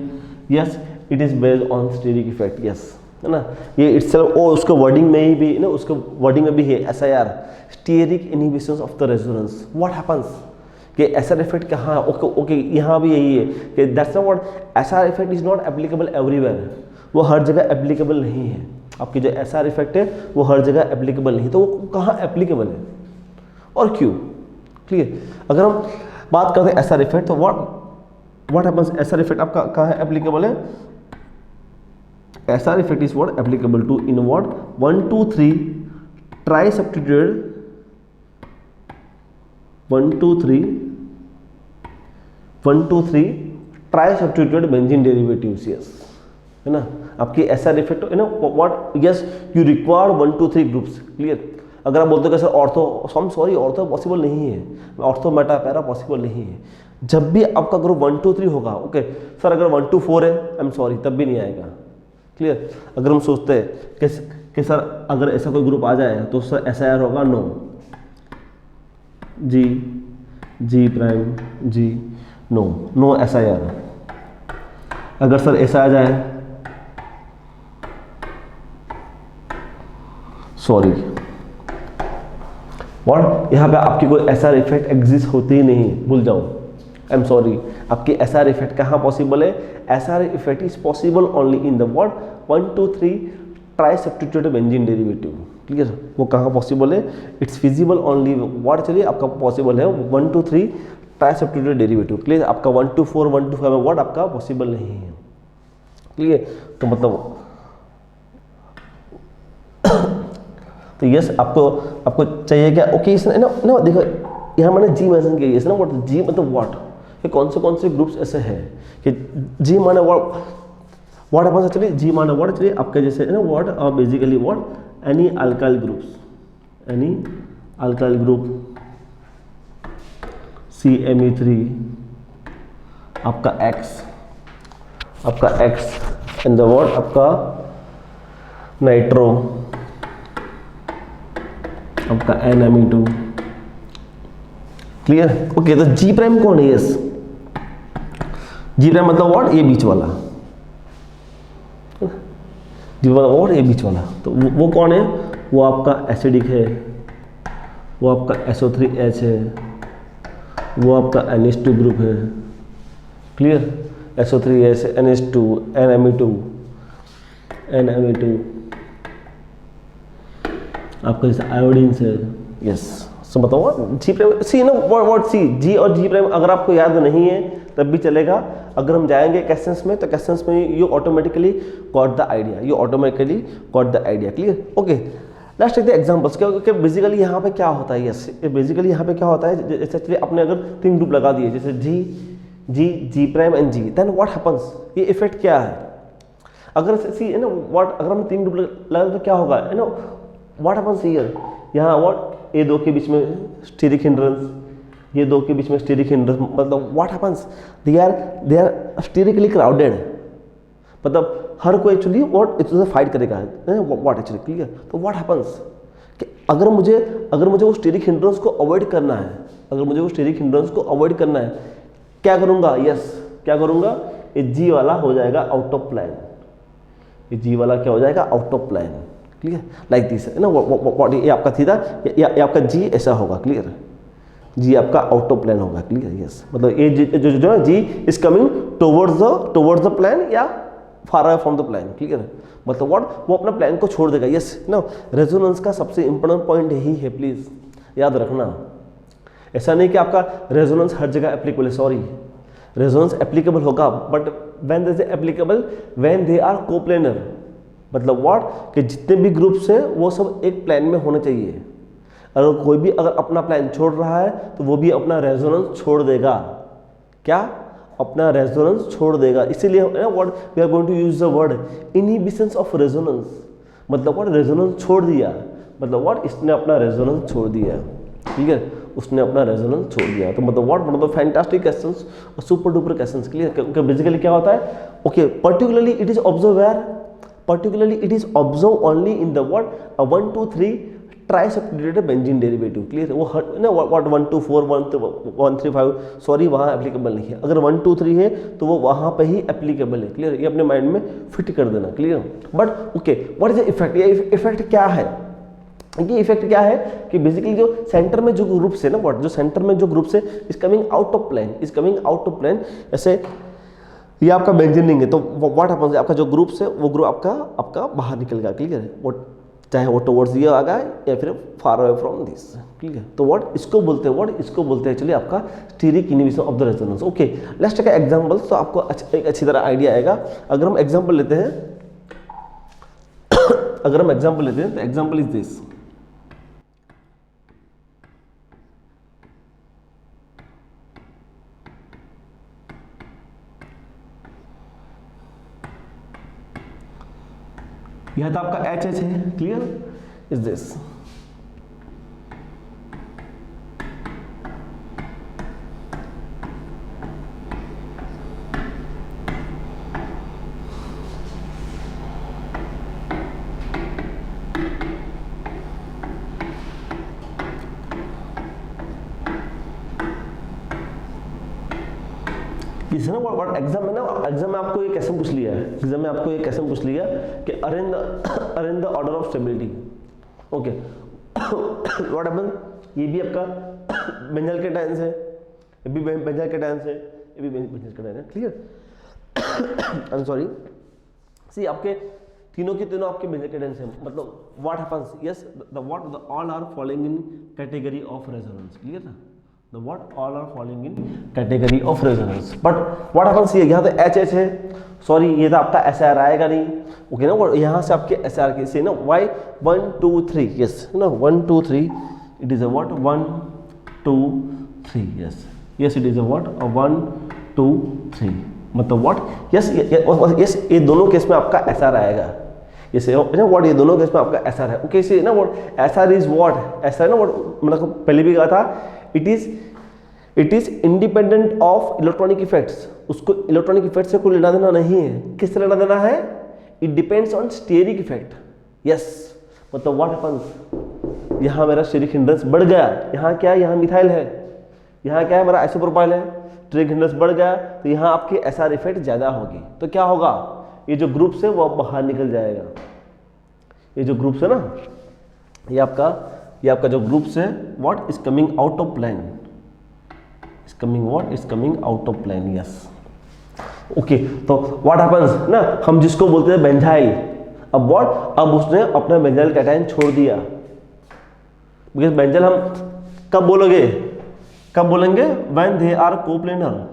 Yes, it is based on stearic effect. Yes, है ना, ये इट्सेल्फ उसके वर्डिंग में ही भी ना, उसके वर्डिंग में भी है SIR, stearic inhibitions of the resonance. What happens कि SIR इफेक्ट कहाँ है, ओके यहाँ भी यही है कि that's not what, SIR effect is not applicable everywhere, वो हर जगह एप्लीकेबल नहीं है। आपकी जो SIR इफेक्ट है वो हर जगह एप्लीकेबल नहीं, तो वो कहाँ एप्लीकेबल है और क्यों। क्लियर, अगर हम बात करते हैं SIR इफेक्ट, तो what what happens, SR effect आपका कहाँ है एप्लीकेबल है, SR effect is what applicable to in what 1 2 3 tri substituted 1 2 3 tri substituted benzene derivatives, yes है ना, आपकी एसआर इफेक्ट है ना what, yes you require 1 2 3 groups, clear. अगर आप बोलते हो कि sir ortho, I am sorry ortho possible नहीं है, ऑर्थो मेटा पैरा पॉसिबल नहीं है, जब भी आपका ग्रुप 1 2 3 होगा, ओके सर अगर 1 2 4 है आई एम सॉरी तब भी नहीं आएगा, क्लियर। अगर हम सोचते हैं कि सर अगर ऐसा कोई ग्रुप आ जाए तो सर एसआईआर होगा नो, जी प्राइम जी नो एसआईआर। अगर सर ऐसा आ जाए सॉरी, और यहाँ पे आपकी कोई एसआर इफेक्ट एग्जिस्ट होती ही नहीं, भूल जाओ, आई एम सॉरी, आपकी एसआर इफेक्ट कहाँ पॉसिबल है, SR effect is possible only in the word 1 2 3 tri substituted benzene derivative, clear. वो कहाँ पॉसिबल है, इट्स फिजिबल ओनली वर्ड, चलिए आपका पॉसिबल है 1 2 3 ट्राई सब्स्टिट्यूटेड डेरिवेटिव, क्लियर। आपका 1 2 4 1 2 5 में वर्ड आपका पॉसिबल नहीं है, क्लियर। तो मतलब तो यस आपको चाहिए क्या, ओके ना देखो यहाँ मैंने जी मेंशन किया है ना, व्हाट जी मतलब व्हाट, कि कौन से ग्रुप्स ऐसे हैं कि जी माने व्हाट अपन चलिए जी माने व्हाट, चलिए आपके जैसे है ना what basically what any alkyl group CMe3 आपका X एंड द व्हाट आपका नाइट्रो आपका NMe2, क्लियर। ओके तो जी प्राइम कौन है, यस जी प्राइम मतलब व्हाट ये बीच वाला, जी वाला और ये बीच वाला, तो वो कौन है, वो आपका एसिडिक है, वो आपका SO3H है, वो आपका NH2 ग्रुप है, क्लियर। SO3H NH2 NMe2 आपका जैसे आयोडीन से, यस। सो बताओ जी प्राइम सी ना व्हाट सी जी और जी प्राइम अगर आपको याद नहीं है तब भी चलेगा, अगर हम जाएंगे क्वेश्चंस में तो क्वेश्चंस में you automatically got the idea, clear. Okay let's take the examples, क्योंकि बेसिकली यहाँ पे क्या होता है, यस बेसिकली यहाँ पे क्या होता है, जैसे चलिए आपने अगर 3 ग्रुप लगा दिए जैसे G prime and G, then what happens, ये इफेक्ट क्या है, अगर सी है ना व्हाट, अगर हम 3 ग्रुप लगा तो क्या होगा है ना, व्हाट हैपेंस हियर, यहाँ व्हाट ये 2 के बीच में स्टेरिक हिंड्रेंस, ये 2 के बीच में स्टेरिक हिंड्रेंस, मतलब what happens they are sterically crowded, मतलब हर कोई एक्चुअली व्हाट इट फाइट करेगा व्हाट एक्चुअली, क्लियर। तो व्हाट हैपेंस कि अगर मुझे वो स्टेरिक हिंड्रेंस को अवॉइड करना है, क्या करूंगा, यस क्या करूंगा, ये जी वाला हो जाएगा आउट ऑफ प्लान, ये जी वाला क्या हो जाएगा out of plan, clear, like this है ना व्हाट, ये आपका थीटा, ये आपका जी ऐसा होगा, क्लियर, जी आपका आउट ऑफ प्लान होगा, क्लियर, यस। मतलब ये जो है G is coming towards the plan या far away from the plan, clear. मतलब व्हाट वो अपना प्लान को छोड़ देगा, यस ना। रेजोनेंस का सबसे इंपॉर्टेंट पॉइंट यही है, प्लीज याद रखना। ऐसा नहीं कि आपका रेजोनेंस हर जगह एप्लीकेबल है, सॉरी रेजोनेंस एप्लीकेबल होगा but when they applicable when they are coplanar, मतलब व्हाट कि जितने भी ग्रुप्स हैं वो सब एक प्लान में होने चाहिए। अगर कोई भी अगर अपना प्लान छोड़ रहा है तो वो भी अपना रेजोनेंस छोड़ देगा, क्या अपना रेजोनेंस छोड़ देगा। इसीलिए what we are going to use the word inhibitions of resonance, मतलब व्हाट रेजोनेंस छोड़ दिया, मतलब व्हाट इसने अपना रेजोनेंस छोड़ दिया, ठीक है, उसने अपना रेजोनेंस छोड़ दिया। तो मतलब व्हाट मतलब फैंटास्टिक क्वेश्चंस और सुपर डुपर क्वेश्चंस, क्लियर। क्योंकि बेसिकली क्या होता है, okay particularly it is observe where, particularly it is observed only in the what 1 2 3 trisubstituted benzene derivative, clear। वो ना what 1 2 4 1 3 5 सॉरी वहाँ एप्लीकेबल नहीं है, अगर 1 2 3 है तो वो वहाँ पे ही एप्लीकेबल है, क्लियर। ये अपने माइंड में फिट कर देना, clear. But okay what is the effect, ये इफेक्ट क्या है, ये इफेक्ट क्या है कि बेसिकली जो सेंटर में जो ग्रुप्स है ना व्हाट, जो सेंटर में जो ग्रुप्स है is coming out of plan, ऐसे ये आपका बेंजीन रिंग है तो व्हाट हैपेंस, आपका जो ग्रुप्स है वो ग्रुप आपका बाहर निकल गया, क्लियर है। व्हाट चाहे वो टुवर्ड्स ये आ गया या फिर फार अवे फ्रॉम दिस, ठीक है। तो व्हाट इसको बोलते हैं, व्हाट इसको बोलते हैं एक्चुअली आपका steric inhibition of the resonance. Okay, let's take example, तो आपको एक अच्छी तरह आइडिया आएगा। अगर हम एग्जांपल लेते हैं अगर हम एग्जांपल लेते हैं तो एग्जांपल इज दिस। यह तो आपका एच एच है, क्लियर इज दिस। इसे ना व्हाट एग्जाम में आपको ये क्वेश्चन पूछ लिया है, एग्जाम में आपको ये क्वेश्चन पूछ लिया कि arrange the order of stability. Okay, what happen, ये भी आपका बेंजल कैटायंस है, ये भी बेंजल कैटायंस है, ये भी बेंजल कैटायन है, clear. I am sorry, see आपके तीनों के तीनों आपके बेंजल कैटायंस है, मतलब what happens, yes the all are following in category of resonance, clear ना। The what all are falling in category of resonance, but what happens here, यहाँ तो एच एच है, सॉरी ये तो आपका एस आर आएगा नहीं, ओके ना। यहाँ से आपके एस आर के से ना वाई 1 2 3, यस ना 1 2 3, it is a what 1 2 3, yes yes it is a what 1 2 3, मतलब व्हाट यस यस ये दोनों केस में आपका एस आर आएगा, ये व्हाट ये दोनों केस में आपका एस आर है। ओके, से ना what S R is what, S R ना व्हाट मतलब पहले भी कहा था, it is independent of electronic effects. उसको इलेक्ट्रॉनिक इफेक्ट से कोई लेना देना नहीं है, किससे लेना देना है, it depends on steric effect, yes. मतलब व्हाट हैपेंस, यहाँ मेरा स्टेरिक हिंड्रेंस बढ़ गया, यहाँ क्या है, यहाँ मिथाइल है, यहाँ क्या है मेरा आइसोप्रोपाइल है, स्टेरिक हिंड्रेंस बढ़ गया तो यहाँ आपकी एसआर इफेक्ट ज्यादा होगी, तो क्या होगा, ये जो ग्रुप्स है वो बाहर निकल जाएगा। ये जो ग्रुप्स है ना, ये आपका जो ग्रुप्स है what is coming out of plane, is coming what is coming out of plane, yes. Okay, तो व्हाट हैपेंस ना, हम जिसको बोलते हैं बेंजाइल, अब व्हाट, अब उसने अपना बेंजाइल कैटायन छोड़ दिया, बिकॉज बेंजाइल हम कब बोलेंगे when they are coplanar,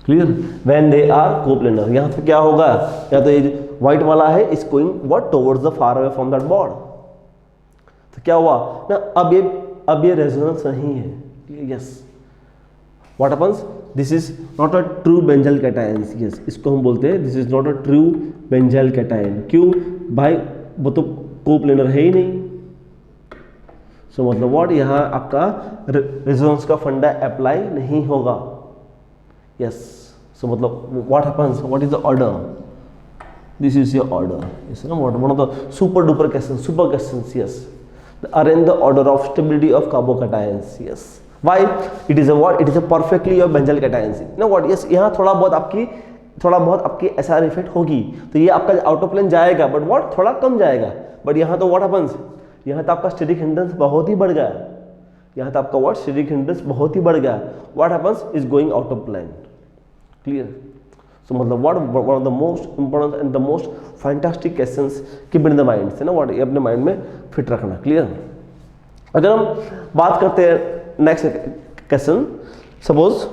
clear, when they are coplanar. यहां पे क्या होगा, या तो ये व्हाइट वाला है is going what towards the far away from that bond, तो क्या हुआ ना, अब ये रेजोनेंस नहीं है, yes. What happens, this is not a true benzyl cation, yes, इसको हम बोलते हैं this is not a true benzyl cation. क्यों भाई, वो तो कोप्लेनर है ही नहीं, सो मतलब व्हाट यहाँ आपका रेजोनेंस का फंडा अप्लाई नहीं होगा, yes, so मतलब what happens, what is the order, this is your order, yes, no, one of the super duper questions, yes, arrange the order of stability of carbocations, yes, why, it is a what, it is a perfectly your benzyl cations, no what, yes, यहाँ थोड़ा बहुत आपकी SR effect होगी, तो ये आपका out of plane जाएगा, but what थोड़ा कम जाएगा, बट यहाँ तो व्हाट हैपेंस, यहाँ तो आपका स्टेरिक हिंड्रेंस बहुत ही बढ़ गया, यहाँ तो आपका व्हाट स्टेरिक हिंड्रेंस बहुत ही बढ़ गया, what happens is going out of plane, clear. So मतलब what one of the most important and the most fantastic questions keep in the mind, say ना व्हाट ये अपने माइंड में फिट रखना, क्लियर। अगर हम बात करते हैं next question, suppose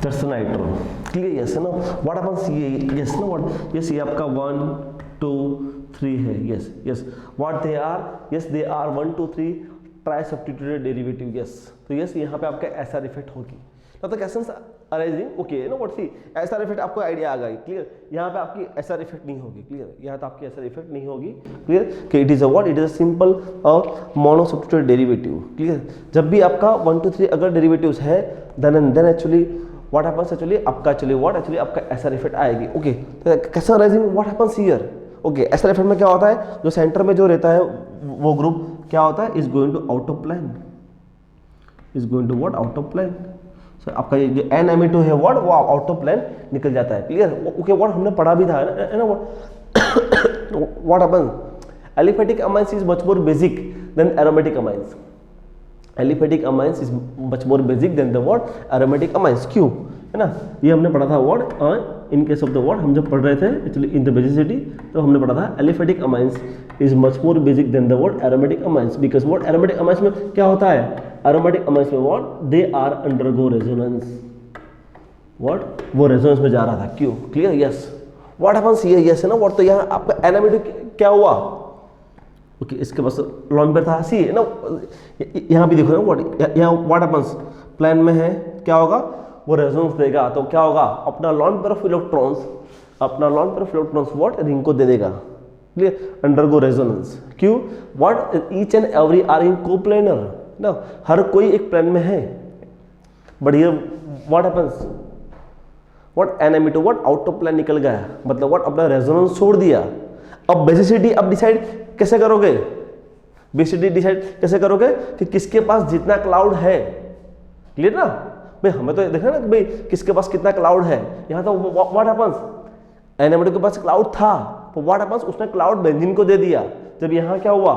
that's nitro, clear, yes ना। व्हाट हैपेंस, ये यस ना व्हाट, यस ये आपका 1 2 3 है, yes yes, what they are, yes they are 1 2 3 tri substituted derivative, yes, तो यस यहाँ पे आपका एसआर इफेक्ट होगी, तो क्वेश्चंस अराइजिंग, ओके ना व्हाट, सी एसआर इफेक्ट आपको आइडिया आ गई, क्लियर। यहाँ पे आपकी एसआर इफेक्ट नहीं होगी, क्लियर, यहाँ तो आपकी एसआर इफेक्ट नहीं होगी, क्लियर, कि it is a what, it is a simple mono substituted derivative, clear. जब भी आपका 1 2 3 अगर डेरिवेटिव्स है then actually what happens actually आपका एक्चुअली आपका एसआर इफेक्ट आएगी। ओके, कैसे rising what happens here. Okay, SR effect में क्या होता है, जो सेंटर में जो रहता है वो ग्रुप क्या होता है, is going to out of plane, is going to what out of plane. So आपका ये जो NME2 है व्हाट वो आउट ऑफ प्लेन निकल जाता है। क्लियर। ओके, व्हाट हमने पढ़ा भी था है ना what happens aliphatic amines is much more basic than aromatic amines. Aliphatic amines is much more basic then the what aromatic amines. क्यों, है ना, ये हमने पढ़ा था what in case of the what हम जब पढ़ रहे थे एक्चुअली इन द बेसिसिटी, तो हमने पढ़ा था aliphatic amines is much more basic then the what aromatic amines. Because what aromatic amines में क्या होता है, एरोमेटिक अमाइंस में what they are undergo resonance, what वो रेजोनेंस में जा रहा था। क्यों, क्लियर। यस, व्हाट हैपेंस ये यस है ना व्हाट, तो यहाँ आपका NME2 क्या हुआ। ओके, इसके पास लॉन्ग पेयर था सी है ना, यहाँ भी देखो ना व्हाट, यहाँ व्हाट हैपेंस प्लेन में है, क्या होगा वो रेजोनेंस देगा, तो क्या होगा अपना लॉन्ग पेयर ऑफ इलेक्ट्रॉन्स, अपना long pair of electrons what ring को दे देगा। Clear, undergo resonance. क्यों, what each and every are in coplanar ना, हर कोई एक प्लेन में है। बट ये what happens what NME2 what out of plane निकल गया, मतलब व्हाट अपना रेजोनेंस छोड़ दिया। अब बेसिसिटी अब डिसाइड कैसे करोगे, बेसिसिटी डिसाइड कैसे करोगे कि किसके पास जितना क्लाउड है। क्लियर ना भाई, हमें तो देखना ना कि भाई किसके पास कितना क्लाउड है। यहाँ तो व्हाट हैपेंस NME2 के पास क्लाउड था, तो व्हाट हैपेंस उसने क्लाउड बेंजीन को दे दिया। जब यहाँ क्या हुआ,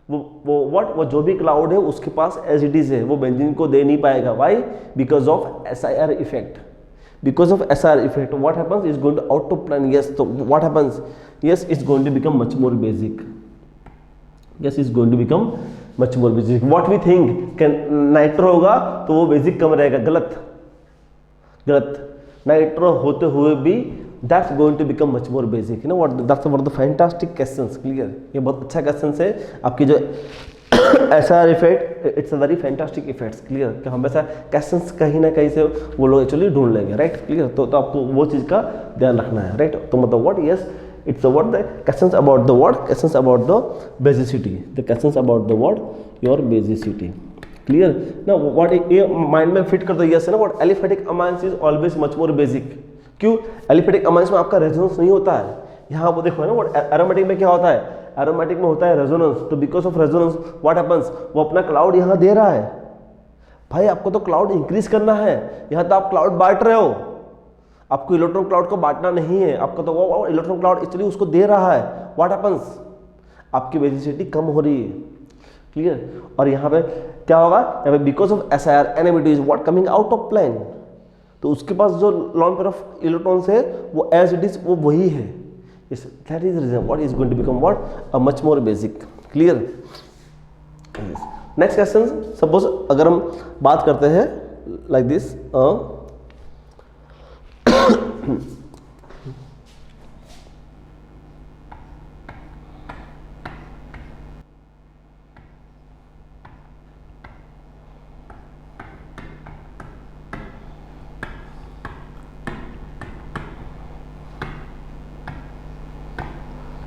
वो जो भी क्लाउड है उसके पास एज इट इज है, वो बेंजीन को दे नहीं पाएगा। Why, because of SIR effect, because of SIR effect what happens is going to out of plan। yes, so what happens, yes, it's going to become much more basic, yes, it's going to become much more basic। what we think can nitro होगा तो वो basic कम रहेगा, गलत गलत। Nitro होते हुए भी that's going to become much more basic, you know what, that's one of the fantastic questions। clear, ये बहुत अच्छा क्वेश्चन है। आपकी जो SIR effect it's a very fantastic effects. Clear, कि हमेशा क्वेश्चंस कहीं ना कहीं से वो लोग एक्चुअली ढूंढ लेंगे। Right, clear. तो आपको वो चीज़ का ध्यान रखना है। राइट, तो मतलब what, yes, it's about the questions about the what, questions about the basicity, the questions about the what your basicity. Clear ना, व्हाट ये माइंड में फिट कर दो। यस है ना, what aliphatic amines is always much more basic. क्यों, aliphatic amines में आपका रेजोनेंस नहीं होता है। यहाँ वो देखो है ना, व्हाट एरोमेटिक में क्या होता है, एरोमेटिक में होता है रेजोनेंस। तो because of resonance what happens, वो अपना क्लाउड यहाँ दे रहा है। भाई आपको तो क्लाउड इंक्रीज करना है, यहाँ तो आप क्लाउड बांट रहे हो। आपको इलेक्ट्रॉन क्लाउड को बांटना नहीं है, आपका तो वो इलेक्ट्रॉन क्लाउड एक्चुअली उसको दे रहा है। व्हाट हैपेंस, आपकी बेसिसिटी कम हो रही है। क्लियर, और यहाँ पे क्या होगा, यहाँ पे because of SIR NME2 is what coming out of plane, तो उसके पास जो लॉन्ग पेयर ऑफ इलेक्ट्रॉन्स है वो एज इट इज वो वही है। Yes, that is the reason what is going to become what a much more basic। clear। yes. next question, suppose अगर हम बात करते हैं like this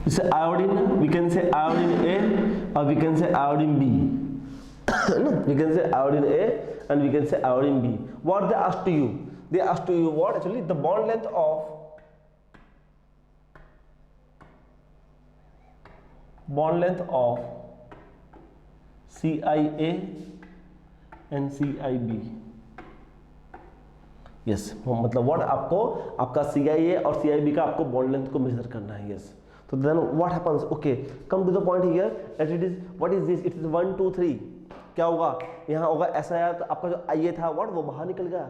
It's iodine, we can say iodine A or we can say iodine B। no, we can say iodine A and we can say iodine B। what they ask to you, they ask to you what actually the bond length of CIA and CIB। Yes, मतलब what आपको आपका CIA और CIB का आपको bond length को major करना है। Yes, तो then what happens, okay, come to the point here at it is what is this, it is 1 2 3। क्या होगा, यहाँ होगा SIR, तो आपका जो IA था व्हाट वो बाहर निकल गया,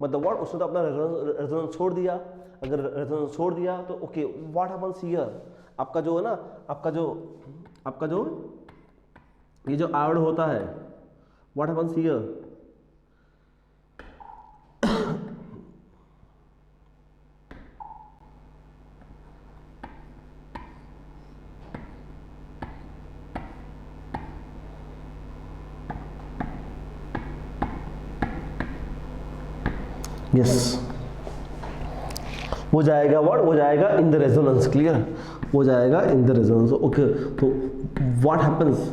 मतलब व्हाट उसने तो अपना रेजोनेंस छोड़ दिया। अगर रेजोनेंस छोड़ दिया तो ओके, व्हाट हैपेंस हियर, आपका जो है ना, आपका जो ये जो आयोड होता है, व्हाट हैपेंस हियर, यस, वो जाएगा व्हाट, वो जाएगा इन द रेजोनेंस। क्लियर, वो जाएगा इन द रेजोनेंस। ओके, तो व्हाट हैपेंस,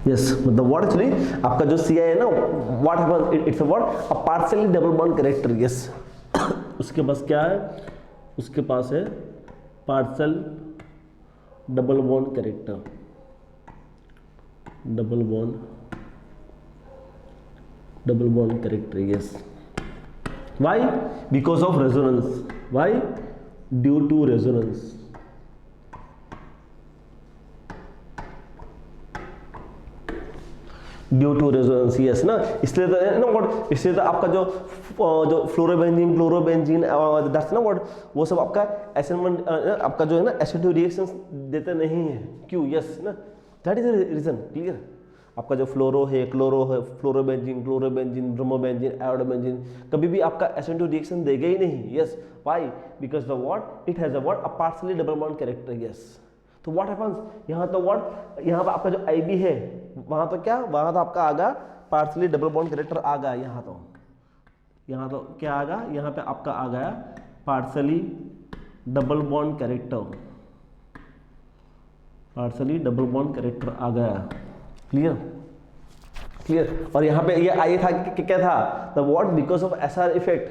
यस मतलब व्हाट एक्चुअली आपका जो सी आई है ना, what happen it's a what a partially double bond character. Yes उसके पास क्या है, उसके पास है partial double bond character, double bond character. Yes why, because of resonance, why, due to resonance. Due to resonance, yes ना, इसलिए तो ना व्हाट, इसलिए तो आपका जो फ्लोरोबेंजीन, क्लोरोबेंजीन दैट्स ना व्हाट, वो सब आपका SN1 आपका जो है ना SN2 रिएक्शंस देते नहीं है। क्यों? यस ना, that is the reason. Clear? आपका जो फ्लोरो है, क्लोरो है, फ्लोरोबेंजीन, क्लोरोबेंजीन, ब्रोमोबेंजीन, आयोडोबेंजीन कभी भी आपका SN2 रिएक्शन देगा ही नहीं। Yes why, because the what it has a what a partially double bond character. Yes तो व्हाट हैपेंस यहाँ तो व्हाट, यहाँ पर आपका जो IB है वहाँ तो क्या, वहाँ तो आपका आगा पार्शियली डबल बॉन्ड कैरेक्टर आ गया। यहाँ तो क्या आ गया, यहाँ पे आपका आ गया partially double bond character, partially double bond character आ गया। क्लियर? और यहाँ पे ये आई था कि क्या था, the what, because of SR effect,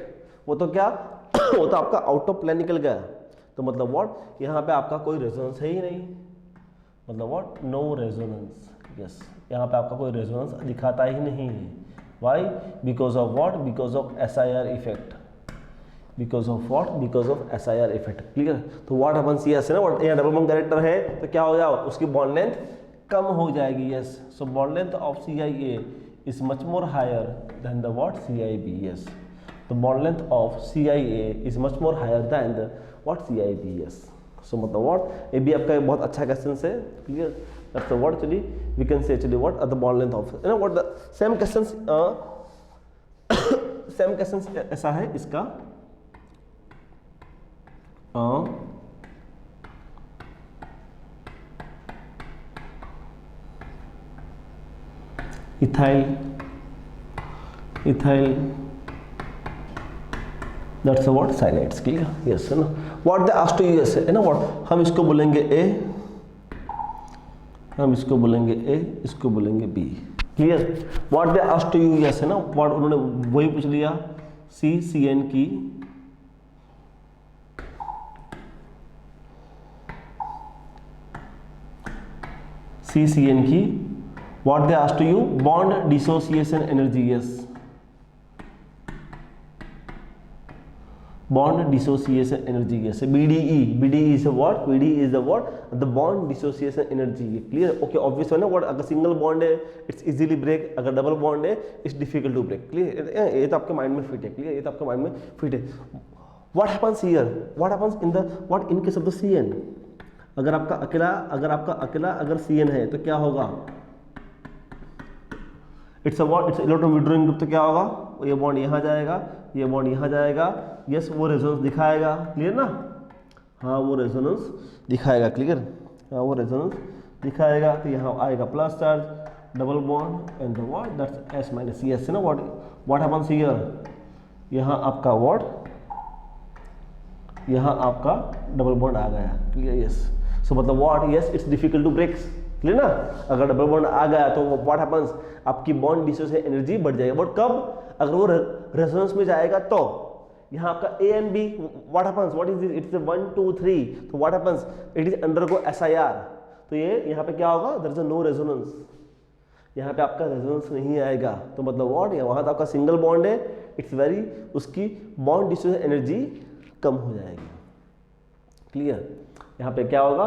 वो तो क्या वो तो आपका आउट ऑफ प्लेन निकल गया। तो मतलब व्हाट, यहाँ पे आपका कोई रेजोनेंस है ही नहीं, मतलब व्हाट, नो रेजोनेंस। यस यहाँ पे आपका कोई रेजोनेंस दिखाता ही नहीं है। Why, because of what, because of SIR effect, because of what, because of SIR effect. Clear? तो व्हाट हैपेंस, यस है ना व्हाट, यहाँ डबल बॉन्ड कैरेक्टर है तो क्या हो जाओ, उसकी बॉन्ड लेंथ कम हो जाएगी। Yes so bond length of CIA is much more higher than the what CIB। Yes the bond length of CIA is much more higher than the what CIB। Yes so मतलब what, ये भी आपका बहुत अच्छा question है। Clear? That's the what actually we can say actually what the bond length of, you know what the same questions, same questions ऐसा है इसका, ethyl that's what cyanides. Clear? Yes है ना, what they asked to use है ना what, हम इसको बोलेंगे A, हम इसको बोलेंगे A, इसको बोलेंगे B। Clear? What they asked to use है ना व्हाट, उन्होंने वही पूछ लिया CCN की what they asked to you, bond dissociation energy. Yes bond dissociation energy। yes BDE is a what, BDE is the what, the bond dissociation energy। clear? okay obvious है ना what, अगर single bond है it's easily break, अगर double bond है it's difficult to break. Clear? ये तो आपके mind में फिट है। क्लियर? ये तो आपके माइंड में फिट है। What happens here, what happens in the what, in case of the CN, अगर आपका अकेला अगर CN है तो क्या होगा, it's a what, it's electron withdrawing group. तो क्या होगा, ये बॉन्ड यहाँ जाएगा, ये बॉन्ड यहाँ जाएगा। यस वो रेजोनेंस दिखाएगा। क्लियर ना? हाँ वो रेजोनेंस दिखाएगा। क्लियर? हाँ वो रेजोनेंस दिखाएगा। तो यहाँ आएगा plus charge, double bond and the what, that's S minus CS है ना व्हाट हैपेंस हियर, यहाँ आपका व्हाट, यहाँ आपका डबल बॉन्ड आ गया। क्लियर? यस सो मतलब what, yes it's difficult to break. Clear ना? अगर डबल बॉन्ड आ गया तो व्हाट हैपेंस, आपकी बॉन्ड डिसोसिएशन एनर्जी बढ़ जाएगी। बट कब, अगर वो रेजोनेंस में जाएगा तो यहाँ आपका A and B, what happens, what is this, it's 1 2 3, तो what happens, it is undergo SIR। तो ये यहाँ पे क्या होगा, देयर इज नो रेजोनेंस, यहाँ पे आपका रेजोनेंस नहीं आएगा। तो मतलब व्हाट, वहाँ तो आपका सिंगल बॉन्ड है, इट्स वेरी, उसकी बॉन्ड डिसोसिएशन एनर्जी कम हो जाएगी। क्लियर? यहाँ पे क्या होगा,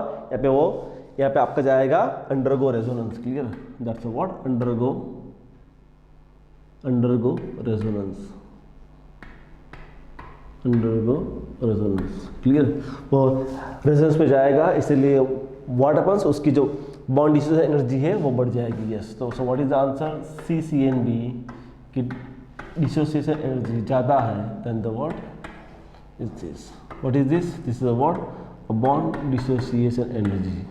यहाँ पे आपका जाएगा undergo resonance. Clear? That's what, undergo resonance, clear? वो रेजोनेंस में जाएगा, इसलिए व्हाट हैपेंस, उसकी जो बॉन्ड डिसोसिएशन एनर्जी है वो बढ़ जाएगी। यस तो what is the answer, CCNB की डिसोसिएशन एनर्जी ज़्यादा है then the what is this, what is this, this is what, a bond dissociation energy.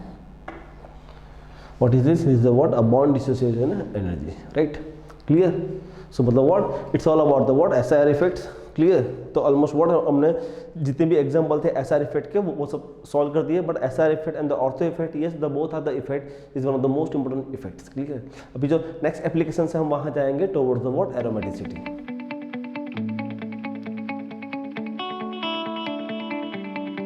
What is this, is the what, a bond dissociation energy. Right? Clear? So मतलब what, it's all about the what SIR effects. Clear. तो almost what हमने जितने भी example थे SR effect के वो सब solve कर दिए, but SR effect and the ortho effect, yes the both are the effect is one of the most important effects. Clear. अभी जो नेक्स्ट एप्लीकेशन से हम वहां जाएंगे टुवर्ड्स द व्हाट एरोमेटिसिटी।